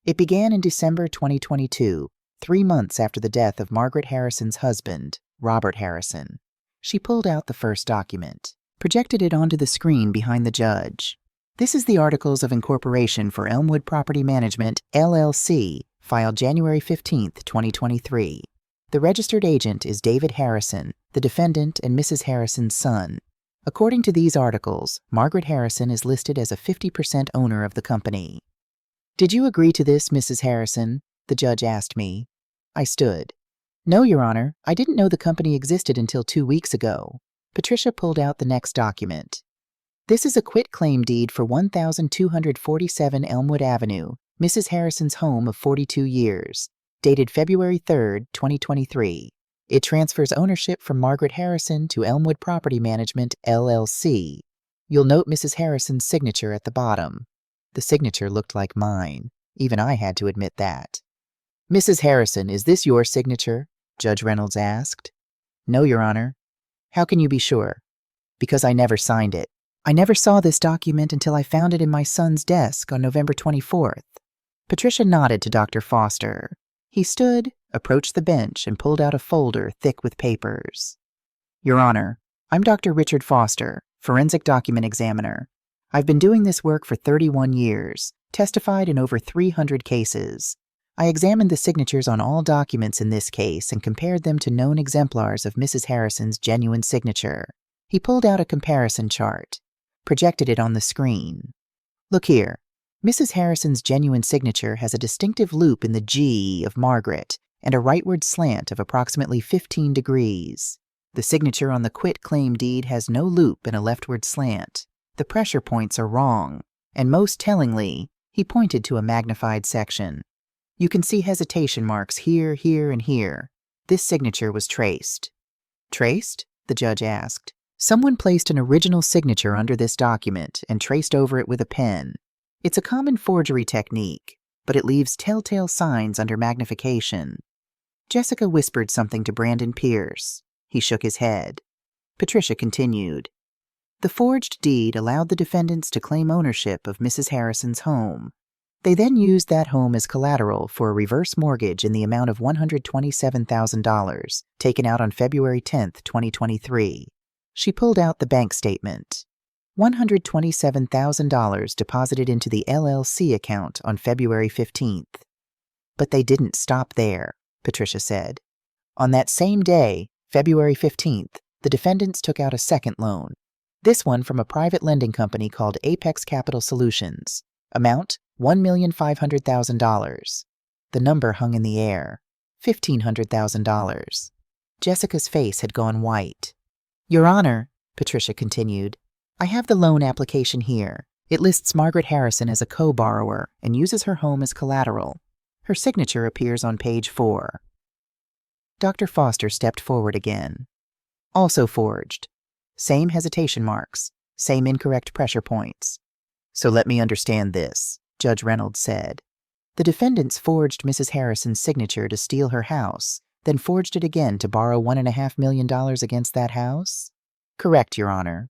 It began in December 2022, 3 months after the death of Margaret Harrison's husband, Robert Harrison. She pulled out the first document, projected it onto the screen behind the judge. This is the Articles of Incorporation for Elmwood Property Management, LLC, filed January 15, 2023. The registered agent is David Harrison, the defendant and Mrs. Harrison's son. According to these articles, Margaret Harrison is listed as a 50% owner of the company. Did you agree to this, Mrs. Harrison? The judge asked me. I stood. No, Your Honor, I didn't know the company existed until 2 weeks ago. Patricia pulled out the next document. This is a quitclaim deed for 1247 Elmwood Avenue, Mrs. Harrison's home of 42 years, dated February 3, 2023. It transfers ownership from Margaret Harrison to Elmwood Property Management, LLC. You'll note Mrs. Harrison's signature at the bottom. The signature looked like mine. Even I had to admit that. Mrs. Harrison, is this your signature? Judge Reynolds asked. No, Your Honor. How can you be sure? Because I never signed it. I never saw this document until I found it in my son's desk on November 24th. Patricia nodded to Dr. Foster. He stood, approached the bench, and pulled out a folder thick with papers. Your Honor, I'm Dr. Richard Foster, forensic document examiner. I've been doing this work for 31 years, testified in over 300 cases. I examined the signatures on all documents in this case and compared them to known exemplars of Mrs. Harrison's genuine signature. He pulled out a comparison chart, projected it on the screen. Look here. Mrs. Harrison's genuine signature has a distinctive loop in the G of Margaret and a rightward slant of approximately 15 degrees. The signature on the quit-claim deed has no loop and a leftward slant. The pressure points are wrong, and most tellingly, he pointed to a magnified section. You can see hesitation marks here, here, and here. This signature was traced. Traced? The judge asked. Someone placed an original signature under this document and traced over it with a pen. It's a common forgery technique, but it leaves telltale signs under magnification. Jessica whispered something to Brandon Pierce. He shook his head. Patricia continued. The forged deed allowed the defendants to claim ownership of Mrs. Harrison's home. They then used that home as collateral for a reverse mortgage in the amount of $127,000, taken out on February 10, 2023. She pulled out the bank statement. $127,000 deposited into the LLC account on February 15th. But they didn't stop there, Patricia said. On that same day, February 15th, the defendants took out a second loan. This one from a private lending company called Apex Capital Solutions. Amount, $1,500,000. The number hung in the air. $1,500,000. Jessica's face had gone white. Your Honor, Patricia continued, I have the loan application here. It lists Margaret Harrison as a co-borrower and uses her home as collateral. Her signature appears on page 4. Dr. Foster stepped forward again. Also forged. Same hesitation marks. Same incorrect pressure points. So let me understand this, Judge Reynolds said. The defendants forged Mrs. Harrison's signature to steal her house, then forged it again to borrow $1.5 million against that house? Correct, Your Honor.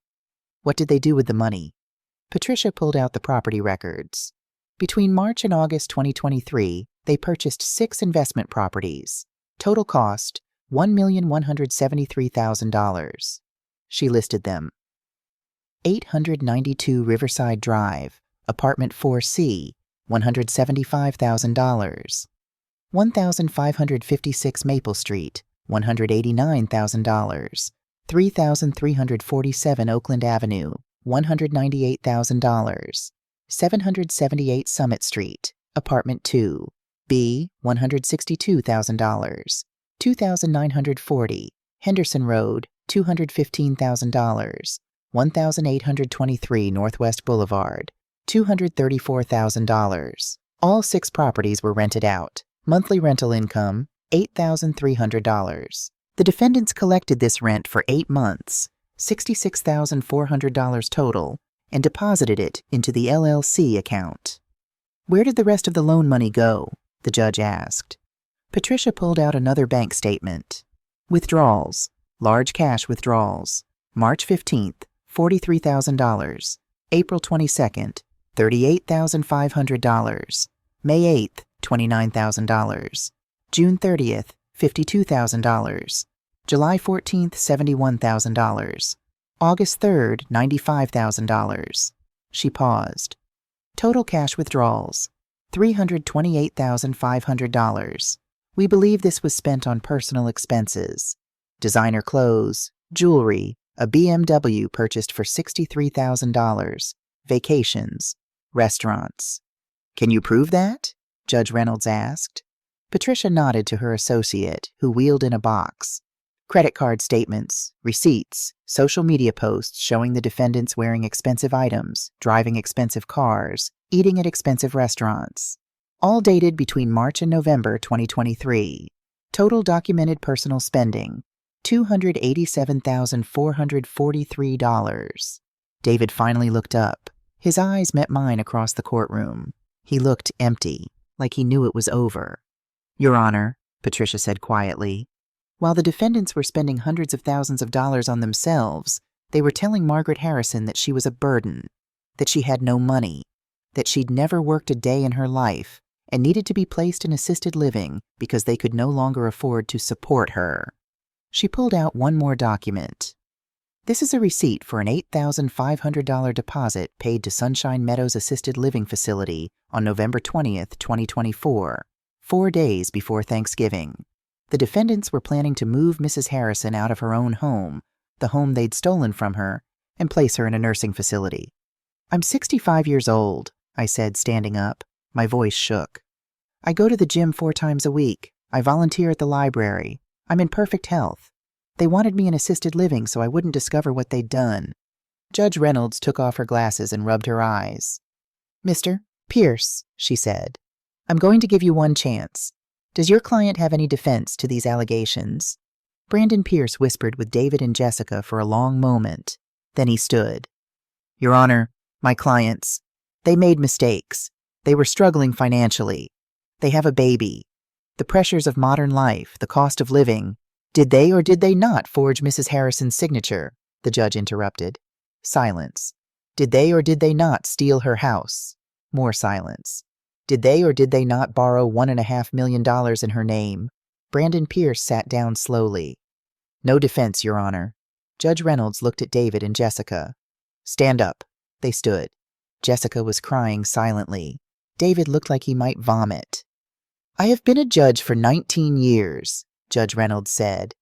What did they do with the money? Patricia pulled out the property records. Between March and August 2023, they purchased 6 investment properties. Total cost, $1,173,000. She listed them. 892 Riverside Drive, Apartment 4C, $175,000. 1556 Maple Street, $189,000. 3347 Oakland Avenue, $198,000. 778 Summit Street, Apartment 2, B, $162,000. 2940 Henderson Road, $215,000. 1823 Northwest Boulevard, $234,000. All 6 properties were rented out. Monthly rental income, $8,300. The defendants collected this rent for 8 months, $66,400 total, and deposited it into the LLC account. Where did the rest of the loan money go? The judge asked. Patricia pulled out another bank statement. Withdrawals, large cash withdrawals. March 15th, $43,000. April 22nd, $38,500. May 8th, $29,000. June 30th, $52,000. July 14th, $71,000. August 3rd, $95,000. She paused. Total cash withdrawals, $328,500. We believe this was spent on personal expenses. Designer clothes, jewelry, a BMW purchased for $63,000, vacations, restaurants. Can you prove that? Judge Reynolds asked. Patricia nodded to her associate, who wheeled in a box. Credit card statements, receipts, social media posts showing the defendants wearing expensive items, driving expensive cars, eating at expensive restaurants. All dated between March and November 2023. Total documented personal spending, $287,443. David finally looked up. His eyes met mine across the courtroom. He looked empty, like he knew it was over. Your Honor, Patricia said quietly, while the defendants were spending hundreds of thousands of dollars on themselves, they were telling Margaret Harrison that she was a burden, that she had no money, that she'd never worked a day in her life, and needed to be placed in assisted living because they could no longer afford to support her. She pulled out one more document. This is a receipt for an $8,500 deposit paid to Sunshine Meadows Assisted Living Facility on November 20th, 2024, 4 days before Thanksgiving. The defendants were planning to move Mrs. Harrison out of her own home, the home they'd stolen from her, and place her in a nursing facility. I'm 65 years old, I said, standing up. My voice shook. I go to the gym 4 times a week. I volunteer at the library. I'm in perfect health. They wanted me in assisted living so I wouldn't discover what they'd done. Judge Reynolds took off her glasses and rubbed her eyes. Mr. Pierce, she said, I'm going to give you one chance. Does your client have any defense to these allegations? Brandon Pierce whispered with David and Jessica for a long moment. Then he stood. Your Honor, my clients, they made mistakes. They were struggling financially. They have a baby. The pressures of modern life, the cost of living. Did they or did they not forge Mrs. Harrison's signature? The judge interrupted. Silence. Did they or did they not steal her house? More silence. Did they or did they not borrow $1.5 million in her name? Brandon Pierce sat down slowly. No defense, Your Honor. Judge Reynolds looked at David and Jessica. Stand up. They stood. Jessica was crying silently. David looked like he might vomit. I have been a judge for 19 years, Judge Reynolds said.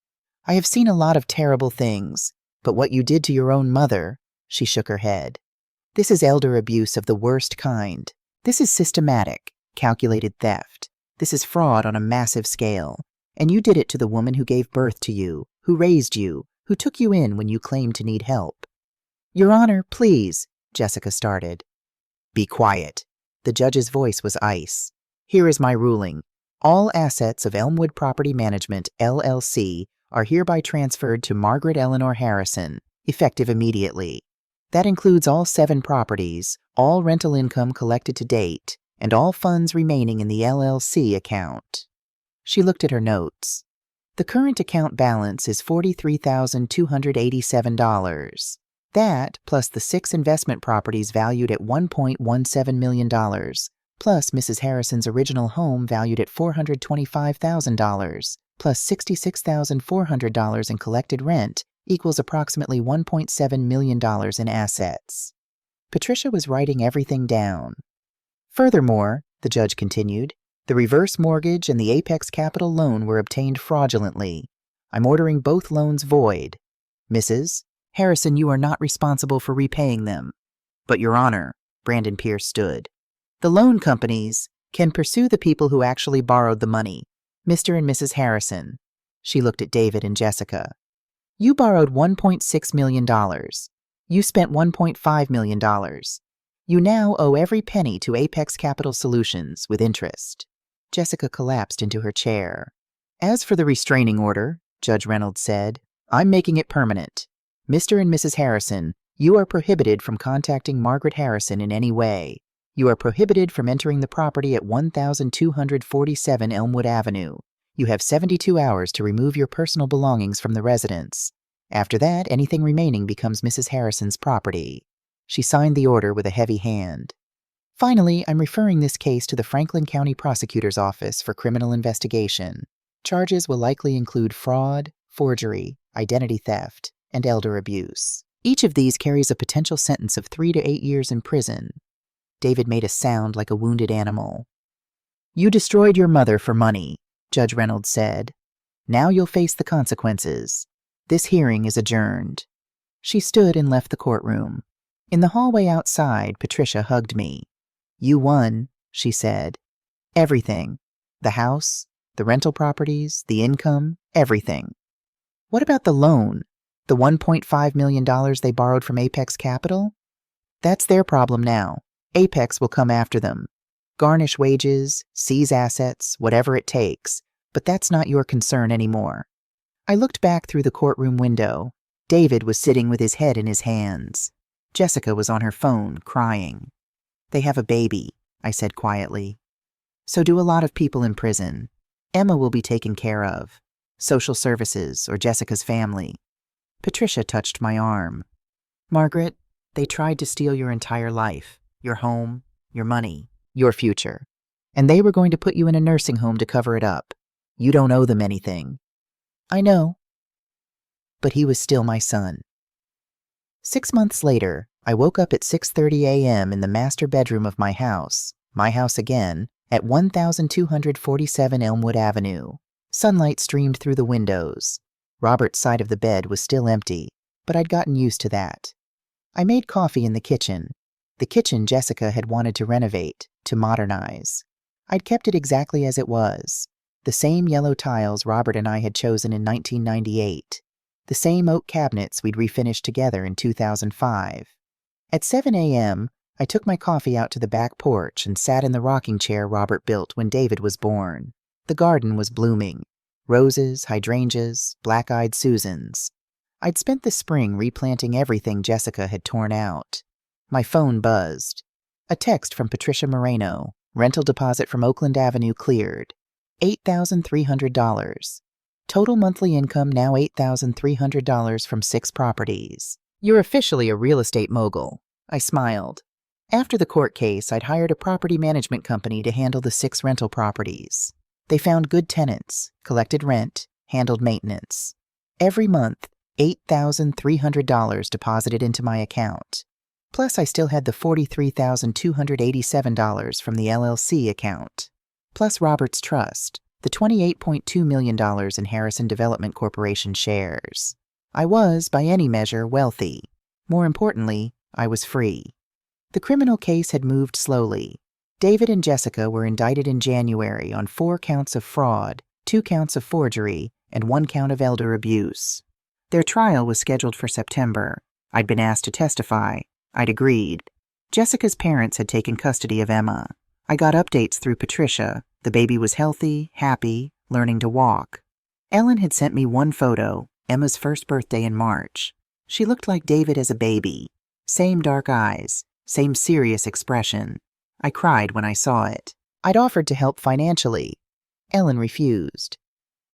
I have seen a lot of terrible things, but what you did to your own mother, she shook her head. This is elder abuse of the worst kind. This is systematic, calculated theft. This is fraud on a massive scale. And you did it to the woman who gave birth to you, who raised you, who took you in when you claimed to need help. Your Honor, please, Jessica started. Be quiet. The judge's voice was ice. Here is my ruling. All assets of Elmwood Property Management, LLC, are hereby transferred to Margaret Eleanor Harrison, effective immediately. That includes all 7 properties, all rental income collected to date, and all funds remaining in the LLC account. She looked at her notes. The current account balance is $43,287. That, plus the 6 investment properties valued at $1.17 million, plus Mrs. Harrison's original home valued at $425,000, plus $66,400 in collected rent, equals approximately $1.7 million in assets. Patricia was writing everything down. Furthermore, the judge continued, the reverse mortgage and the Apex Capital loan were obtained fraudulently. I'm ordering both loans void. Mrs. Harrison, you are not responsible for repaying them. But, Your Honor, Brandon Pierce stood. The loan companies can pursue the people who actually borrowed the money, Mr. and Mrs. Harrison. She looked at David and Jessica. You borrowed $1.6 million. You spent $1.5 million. You now owe every penny to Apex Capital Solutions with interest. Jessica collapsed into her chair. As for the restraining order, Judge Reynolds said, I'm making it permanent. Mr. and Mrs. Harrison, you are prohibited from contacting Margaret Harrison in any way. You are prohibited from entering the property at 1247 Elmwood Avenue. You have 72 hours to remove your personal belongings from the residence. After that, anything remaining becomes Mrs. Harrison's property. She signed the order with a heavy hand. Finally, I'm referring this case to the Franklin County Prosecutor's Office for criminal investigation. Charges will likely include fraud, forgery, identity theft, and elder abuse. Each of these carries a potential sentence of 3 to 8 years in prison. David made a sound like a wounded animal. You destroyed your mother for money, Judge Reynolds said. Now you'll face the consequences. This hearing is adjourned. She stood and left the courtroom. In the hallway outside, Patricia hugged me. You won, she said. Everything. The house, the rental properties, the income, everything. What about the loan? The $1.5 million they borrowed from Apex Capital? That's their problem now. Apex will come after them. Garnish wages, seize assets, whatever it takes. But that's not your concern anymore. I looked back through the courtroom window. David was sitting with his head in his hands. Jessica was on her phone, crying. They have a baby, I said quietly. So do a lot of people in prison. Emma will be taken care of. Social services or Jessica's family. Patricia touched my arm. Margaret, they tried to steal your entire life, your home, your money, your future. And they were going to put you in a nursing home to cover it up. You don't owe them anything. I know. But he was still my son. 6 months later, I woke up at 6:30 a.m. in the master bedroom of my house again, at 1247 Elmwood Avenue. Sunlight streamed through the windows. Robert's side of the bed was still empty, but I'd gotten used to that. I made coffee in the kitchen Jessica had wanted to renovate, to modernize. I'd kept it exactly as it was. The same yellow tiles Robert and I had chosen in 1998. The same oak cabinets we'd refinished together in 2005. At 7 a.m., I took my coffee out to the back porch and sat in the rocking chair Robert built when David was born. The garden was blooming. Roses, hydrangeas, black-eyed Susans. I'd spent the spring replanting everything Jessica had torn out. My phone buzzed. A text from Patricia Moreno. Rental deposit from Oakland Avenue cleared. $8,300. Total monthly income now $8,300 from 6 properties. You're officially a real estate mogul. I smiled. After the court case, I'd hired a property management company to handle the 6 rental properties. They found good tenants, collected rent, handled maintenance. Every month, $8,300 deposited into my account. Plus, I still had the $43,287 from the LLC account. Plus Robert's trust, the $28.2 million in Harrison Development Corporation shares. I was, by any measure, wealthy. More importantly, I was free. The criminal case had moved slowly. David and Jessica were indicted in January on 4 counts of fraud, 2 counts of forgery, and 1 count of elder abuse. Their trial was scheduled for September. I'd been asked to testify. I'd agreed. Jessica's parents had taken custody of Emma. I got updates through Patricia. The baby was healthy, happy, learning to walk. Ellen had sent me one photo, Emma's first birthday in March. She looked like David as a baby. Same dark eyes, same serious expression. I cried when I saw it. I'd offered to help financially. Ellen refused.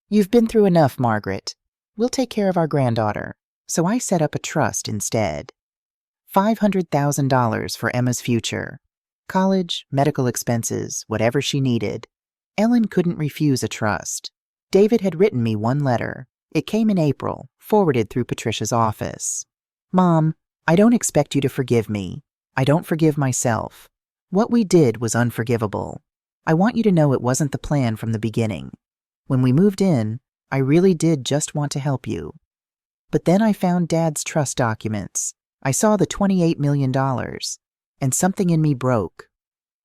You've been through enough, Margaret. We'll take care of our granddaughter. So I set up a trust instead. $500,000 for Emma's future. College, medical expenses, whatever she needed. Ellen couldn't refuse a trust. David had written me one letter. It came in April, forwarded through Patricia's office. Mom, I don't expect you to forgive me. I don't forgive myself. What we did was unforgivable. I want you to know it wasn't the plan from the beginning. When we moved in, I really did just want to help you. But then I found Dad's trust documents. I saw the $28 million, and something in me broke.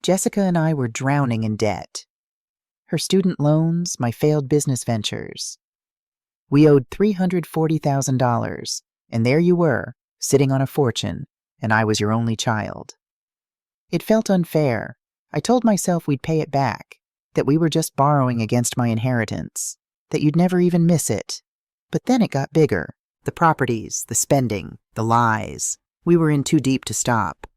Jessica and I were drowning in debt. Her student loans, my failed business ventures. We owed $340,000, and there you were, sitting on a fortune, and I was your only child. It felt unfair. I told myself we'd pay it back. that we were just borrowing against my inheritance, that you'd never even miss it. But then it got bigger. The properties, the spending, the lies. We were in too deep to stop.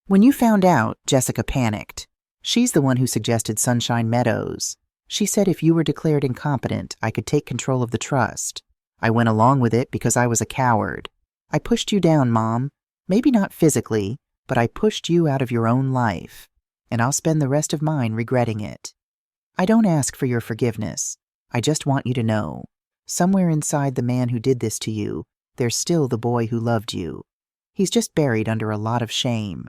When you found out, Jessica panicked. She's the one who suggested Sunshine Meadows. She said if you were declared incompetent, I could take control of the trust. I went along with it because I was a coward. I pushed you down, Mom. Maybe not physically, but I pushed you out of your own life. And I'll spend the rest of mine regretting it. I don't ask for your forgiveness. I just want you to know, somewhere inside the man who did this to you, there's still the boy who loved you. He's just buried under a lot of shame.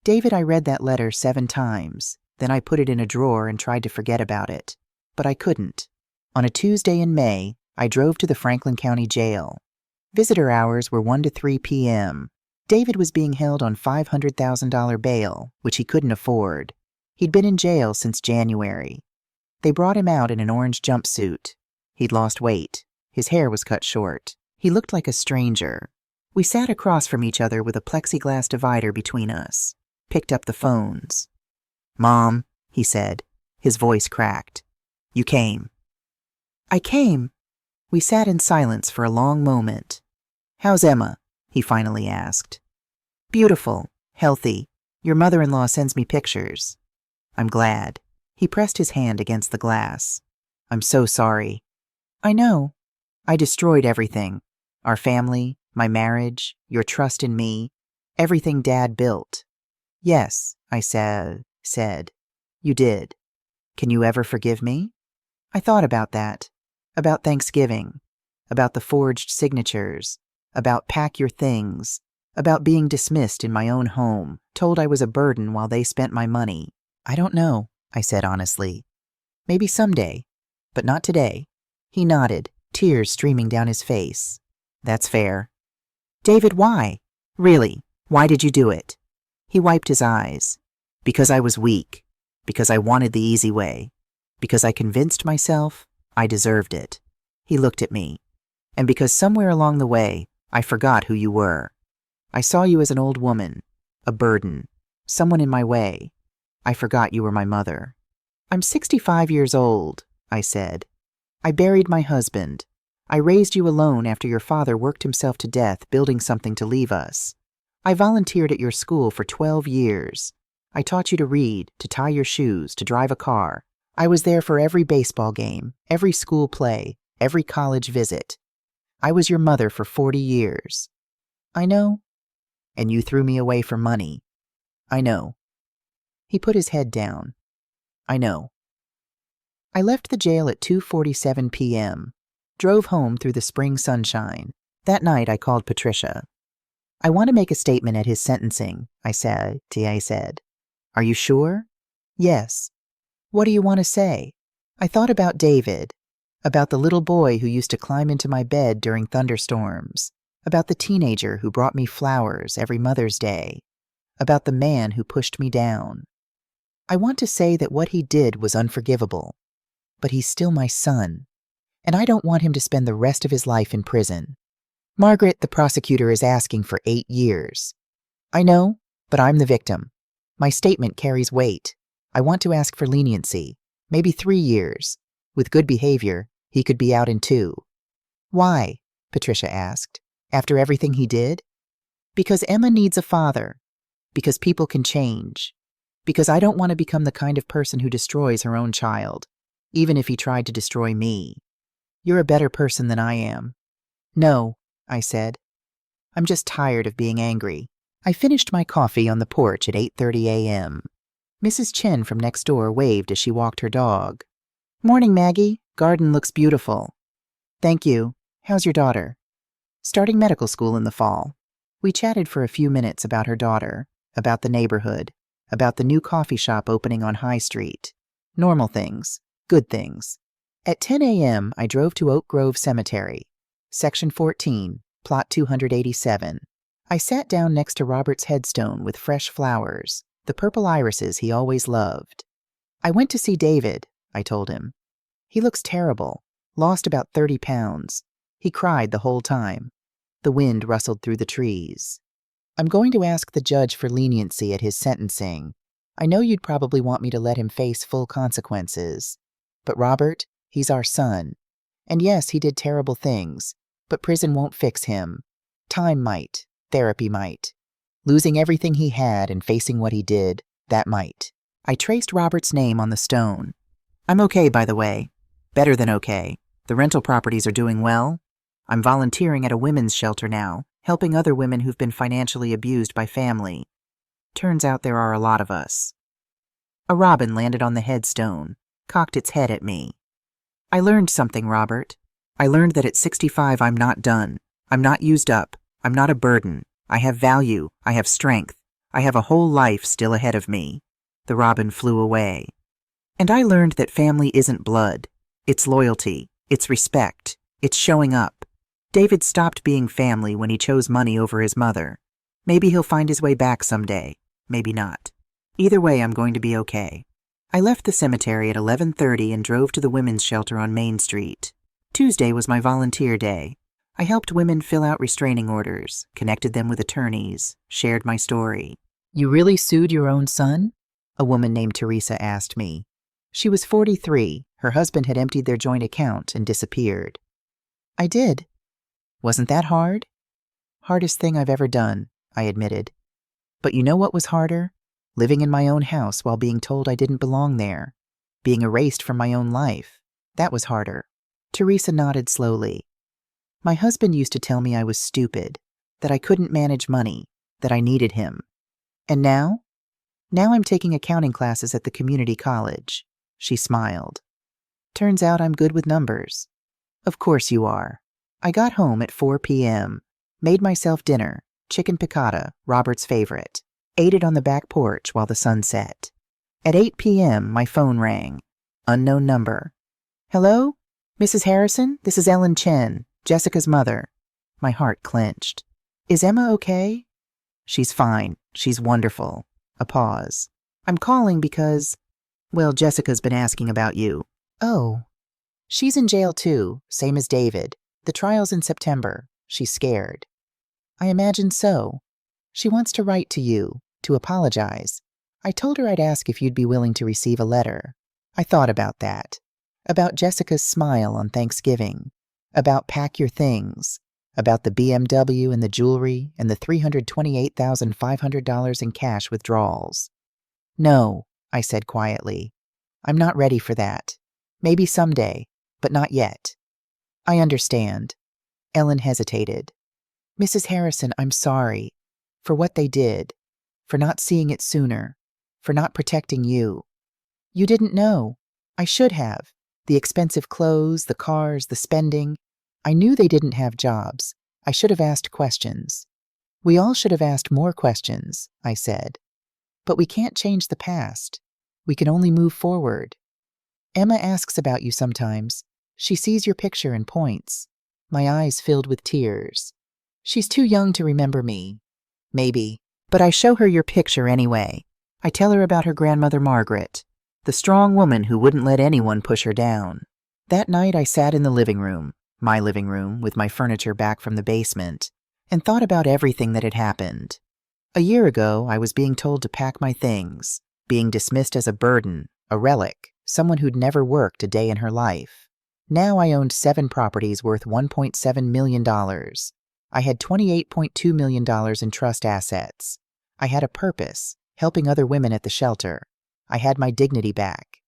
David, I read that letter 7 times. Then I put it in a drawer and tried to forget about it. But I couldn't. On a Tuesday in May, I drove to the Franklin County Jail. Visitor hours were 1 to 3 p.m. David was being held on $500,000 bail, which he couldn't afford. He'd been in jail since January. They brought him out in an orange jumpsuit. He'd lost weight. His hair was cut short. He looked like a stranger. We sat across from each other with a plexiglass divider between us. Picked up the phones. "Mom," he said. His voice cracked. "You came." "I came." We sat in silence for a long moment. "How's Emma?" he finally asked. "Beautiful. Healthy. Your mother-in-law sends me pictures." "I'm glad." He pressed his hand against the glass. "I'm so sorry." "I know. I destroyed everything. Our family, my marriage, your trust in me, everything Dad built." "Yes," I said. "You did. Can you ever forgive me?" I thought about that. About Thanksgiving. About the forged signatures. About pack your things. About being dismissed in my own home, told I was a burden while they spent my money. "I don't know," I said honestly. "Maybe someday, but not today." He nodded, tears streaming down his face. "That's fair." "David, why? Really, why did you do it?" He wiped his eyes. "Because I was weak. Because I wanted the easy way. Because I convinced myself I deserved it." He looked at me. "And because somewhere along the way, I forgot who you were. I saw you as an old woman, a burden, someone in my way. I forgot you were my mother." "I'm 65 years old," I said. "I buried my husband. I raised you alone after your father worked himself to death building something to leave us. I volunteered at your school for 12 years. I taught you to read, to tie your shoes, to drive a car. I was there for every baseball game, every school play, every college visit. I was your mother for 40 years. I know. And you threw me away for money. I know." He put his head down. "I know." I left the jail at 2:47 p.m., drove home through the spring sunshine. That night I called Patricia. "I want to make a statement at his sentencing," I said. "Are you sure?" "Yes." "What do you want to say?" I thought about David, about the little boy who used to climb into my bed during thunderstorms, about the teenager who brought me flowers every Mother's Day, about the man who pushed me down. I want to say that what he did was unforgivable, but he's still my son, and I don't want him to spend the rest of his life in prison. "Margaret, the prosecutor is asking for 8 years. "I know, but I'm the victim. My statement carries weight. I want to ask for leniency, maybe 3 years. With good behavior, he could be out in 2. "Why?" Patricia asked. "After everything he did?" "Because Emma needs a father. Because people can change. Because I don't want to become the kind of person who destroys her own child, even if he tried to destroy me. You're a better person than I am." "No," I said. "I'm just tired of being angry." I finished my coffee on the porch at 8:30 a.m. Mrs. Chen from next door waved as she walked her dog. "Morning, Maggie. Garden looks beautiful." "Thank you. How's your daughter?" "Starting medical school in the fall." We chatted for a few minutes about her daughter, about the neighborhood, about the new coffee shop opening on High Street. Normal things. Good things. At 10 a.m., I drove to Oak Grove Cemetery, Section 14, Plot 287. I sat down next to Robert's headstone with fresh flowers, the purple irises he always loved. "I went to see David," I told him. "He looks terrible, lost about 30 pounds. He cried the whole time. The wind rustled through the trees. I'm going to ask the judge for leniency at his sentencing. I know you'd probably want me to let him face full consequences. But Robert, he's our son. And yes, he did terrible things, but prison won't fix him. Time might. Therapy might. Losing everything he had and facing what he did, that might. I traced Robert's name on the stone. I'm okay, by the way. Better than okay. The rental properties are doing well. I'm volunteering at a women's shelter now, helping other women who've been financially abused by family. Turns out there are a lot of us. A robin landed on the headstone, cocked its head at me. I learned something, Robert. I learned that at 65 I'm not done. I'm not used up. I'm not a burden. I have value. I have strength. I have a whole life still ahead of me. The robin flew away. And I learned that family isn't blood. It's loyalty. It's respect. It's showing up. David stopped being family when he chose money over his mother. Maybe he'll find his way back someday. Maybe not. Either way, I'm going to be okay. I left the cemetery at 11:30 and drove to the women's shelter on Main Street. Tuesday was my volunteer day. I helped women fill out restraining orders, connected them with attorneys, shared my story. You really sued your own son? A woman named Teresa asked me. She was 43. Her husband had emptied their joint account and disappeared. I did. Wasn't that hard? Hardest thing I've ever done, I admitted. But you know what was harder? Living in my own house while being told I didn't belong there. Being erased from my own life. That was harder. Teresa nodded slowly. My husband used to tell me I was stupid, that I couldn't manage money, that I needed him. And now? Now I'm taking accounting classes at the community college. She smiled. Turns out I'm good with numbers. Of course you are. I got home at 4 p.m., made myself dinner, chicken piccata, Robert's favorite, ate it on the back porch while the sun set. At 8 p.m., my phone rang. Unknown number. Hello? Mrs. Harrison, this is Ellen Chen, Jessica's mother. My heart clenched. Is Emma okay? She's fine. She's wonderful. A pause. I'm calling because, well, Jessica's been asking about you. Oh. She's in jail too, same as David. The trial's in September. She's scared. I imagine so. She wants to write to you, to apologize. I told her I'd ask if you'd be willing to receive a letter. I thought about that. About Jessica's smile on Thanksgiving. About pack your things. About the BMW and the jewelry and the $328,500 in cash withdrawals. No, I said quietly. I'm not ready for that. Maybe someday, but not yet. I understand. Ellen hesitated. Mrs. Harrison, I'm sorry. For what they did. For not seeing it sooner. For not protecting you. You didn't know. I should have. The expensive clothes, the cars, the spending. I knew they didn't have jobs. I should have asked questions. We all should have asked more questions, I said. But we can't change the past. We can only move forward. Emma asks about you sometimes. She sees your picture and points. My eyes filled with tears. She's too young to remember me. Maybe. But I show her your picture anyway. I tell her about her grandmother Margaret, the strong woman who wouldn't let anyone push her down. That night I sat in the living room, my living room, with my furniture back from the basement, and thought about everything that had happened. A year ago, I was being told to pack my things, being dismissed as a burden, a relic, someone who'd never worked a day in her life. Now I owned 7 properties worth $1.7 million. I had $28.2 million in trust assets. I had a purpose, helping other women at the shelter. I had my dignity back.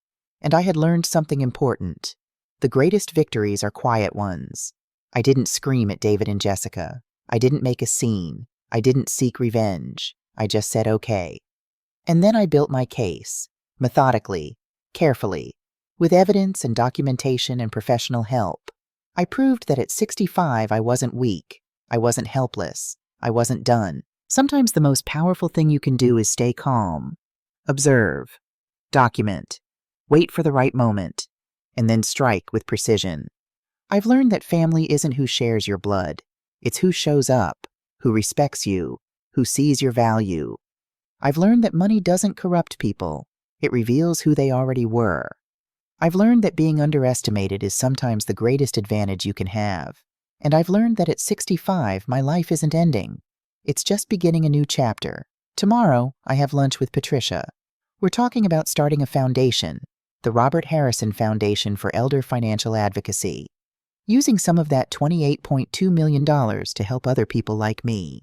And I had learned something important. The greatest victories are quiet ones. I didn't scream at David and Jessica. I didn't make a scene. I didn't seek revenge. I just said okay. And then I built my case, methodically, carefully, with evidence and documentation and professional help. I proved that at 65 I wasn't weak. I wasn't helpless. I wasn't done. Sometimes the most powerful thing you can do is stay calm. Observe. Document. Wait for the right moment. And then strike with precision. I've learned that family isn't who shares your blood. It's who shows up, who respects you, who sees your value. I've learned that money doesn't corrupt people. It reveals who they already were. I've learned that being underestimated is sometimes the greatest advantage you can have. And I've learned that at 65, my life isn't ending. It's just beginning a new chapter. Tomorrow, I have lunch with Patricia. We're talking about starting a foundation, the Robert Harrison Foundation for Elder Financial Advocacy, using some of that $28.2 million to help other people like me.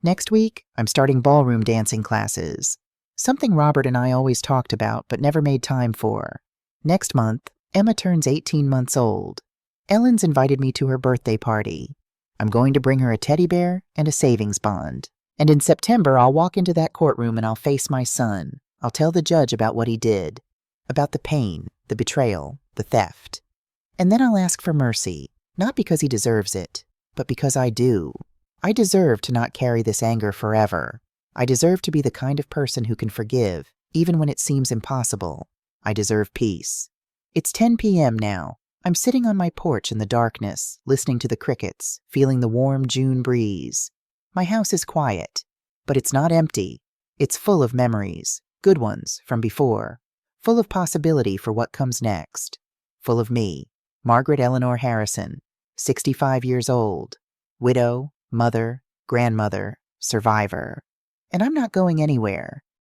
Next week, I'm starting ballroom dancing classes, something Robert and I always talked about but never made time for. Next month, Emma turns 18 months old. Ellen's invited me to her birthday party. I'm going to bring her a teddy bear and a savings bond. And in September, I'll walk into that courtroom and I'll face my son. I'll tell the judge about what he did, about the pain, the betrayal, the theft. And then I'll ask for mercy, not because he deserves it, but because I do. I deserve to not carry this anger forever. I deserve to be the kind of person who can forgive, even when it seems impossible. I deserve peace. It's 10 p.m. now. I'm sitting on my porch in the darkness, listening to the crickets, feeling the warm June breeze. My house is quiet, but it's not empty. It's full of memories, good ones from before, full of possibility for what comes next, full of me, Margaret Eleanor Harrison, 65 years old, widow, mother, grandmother, survivor. And I'm not going anywhere.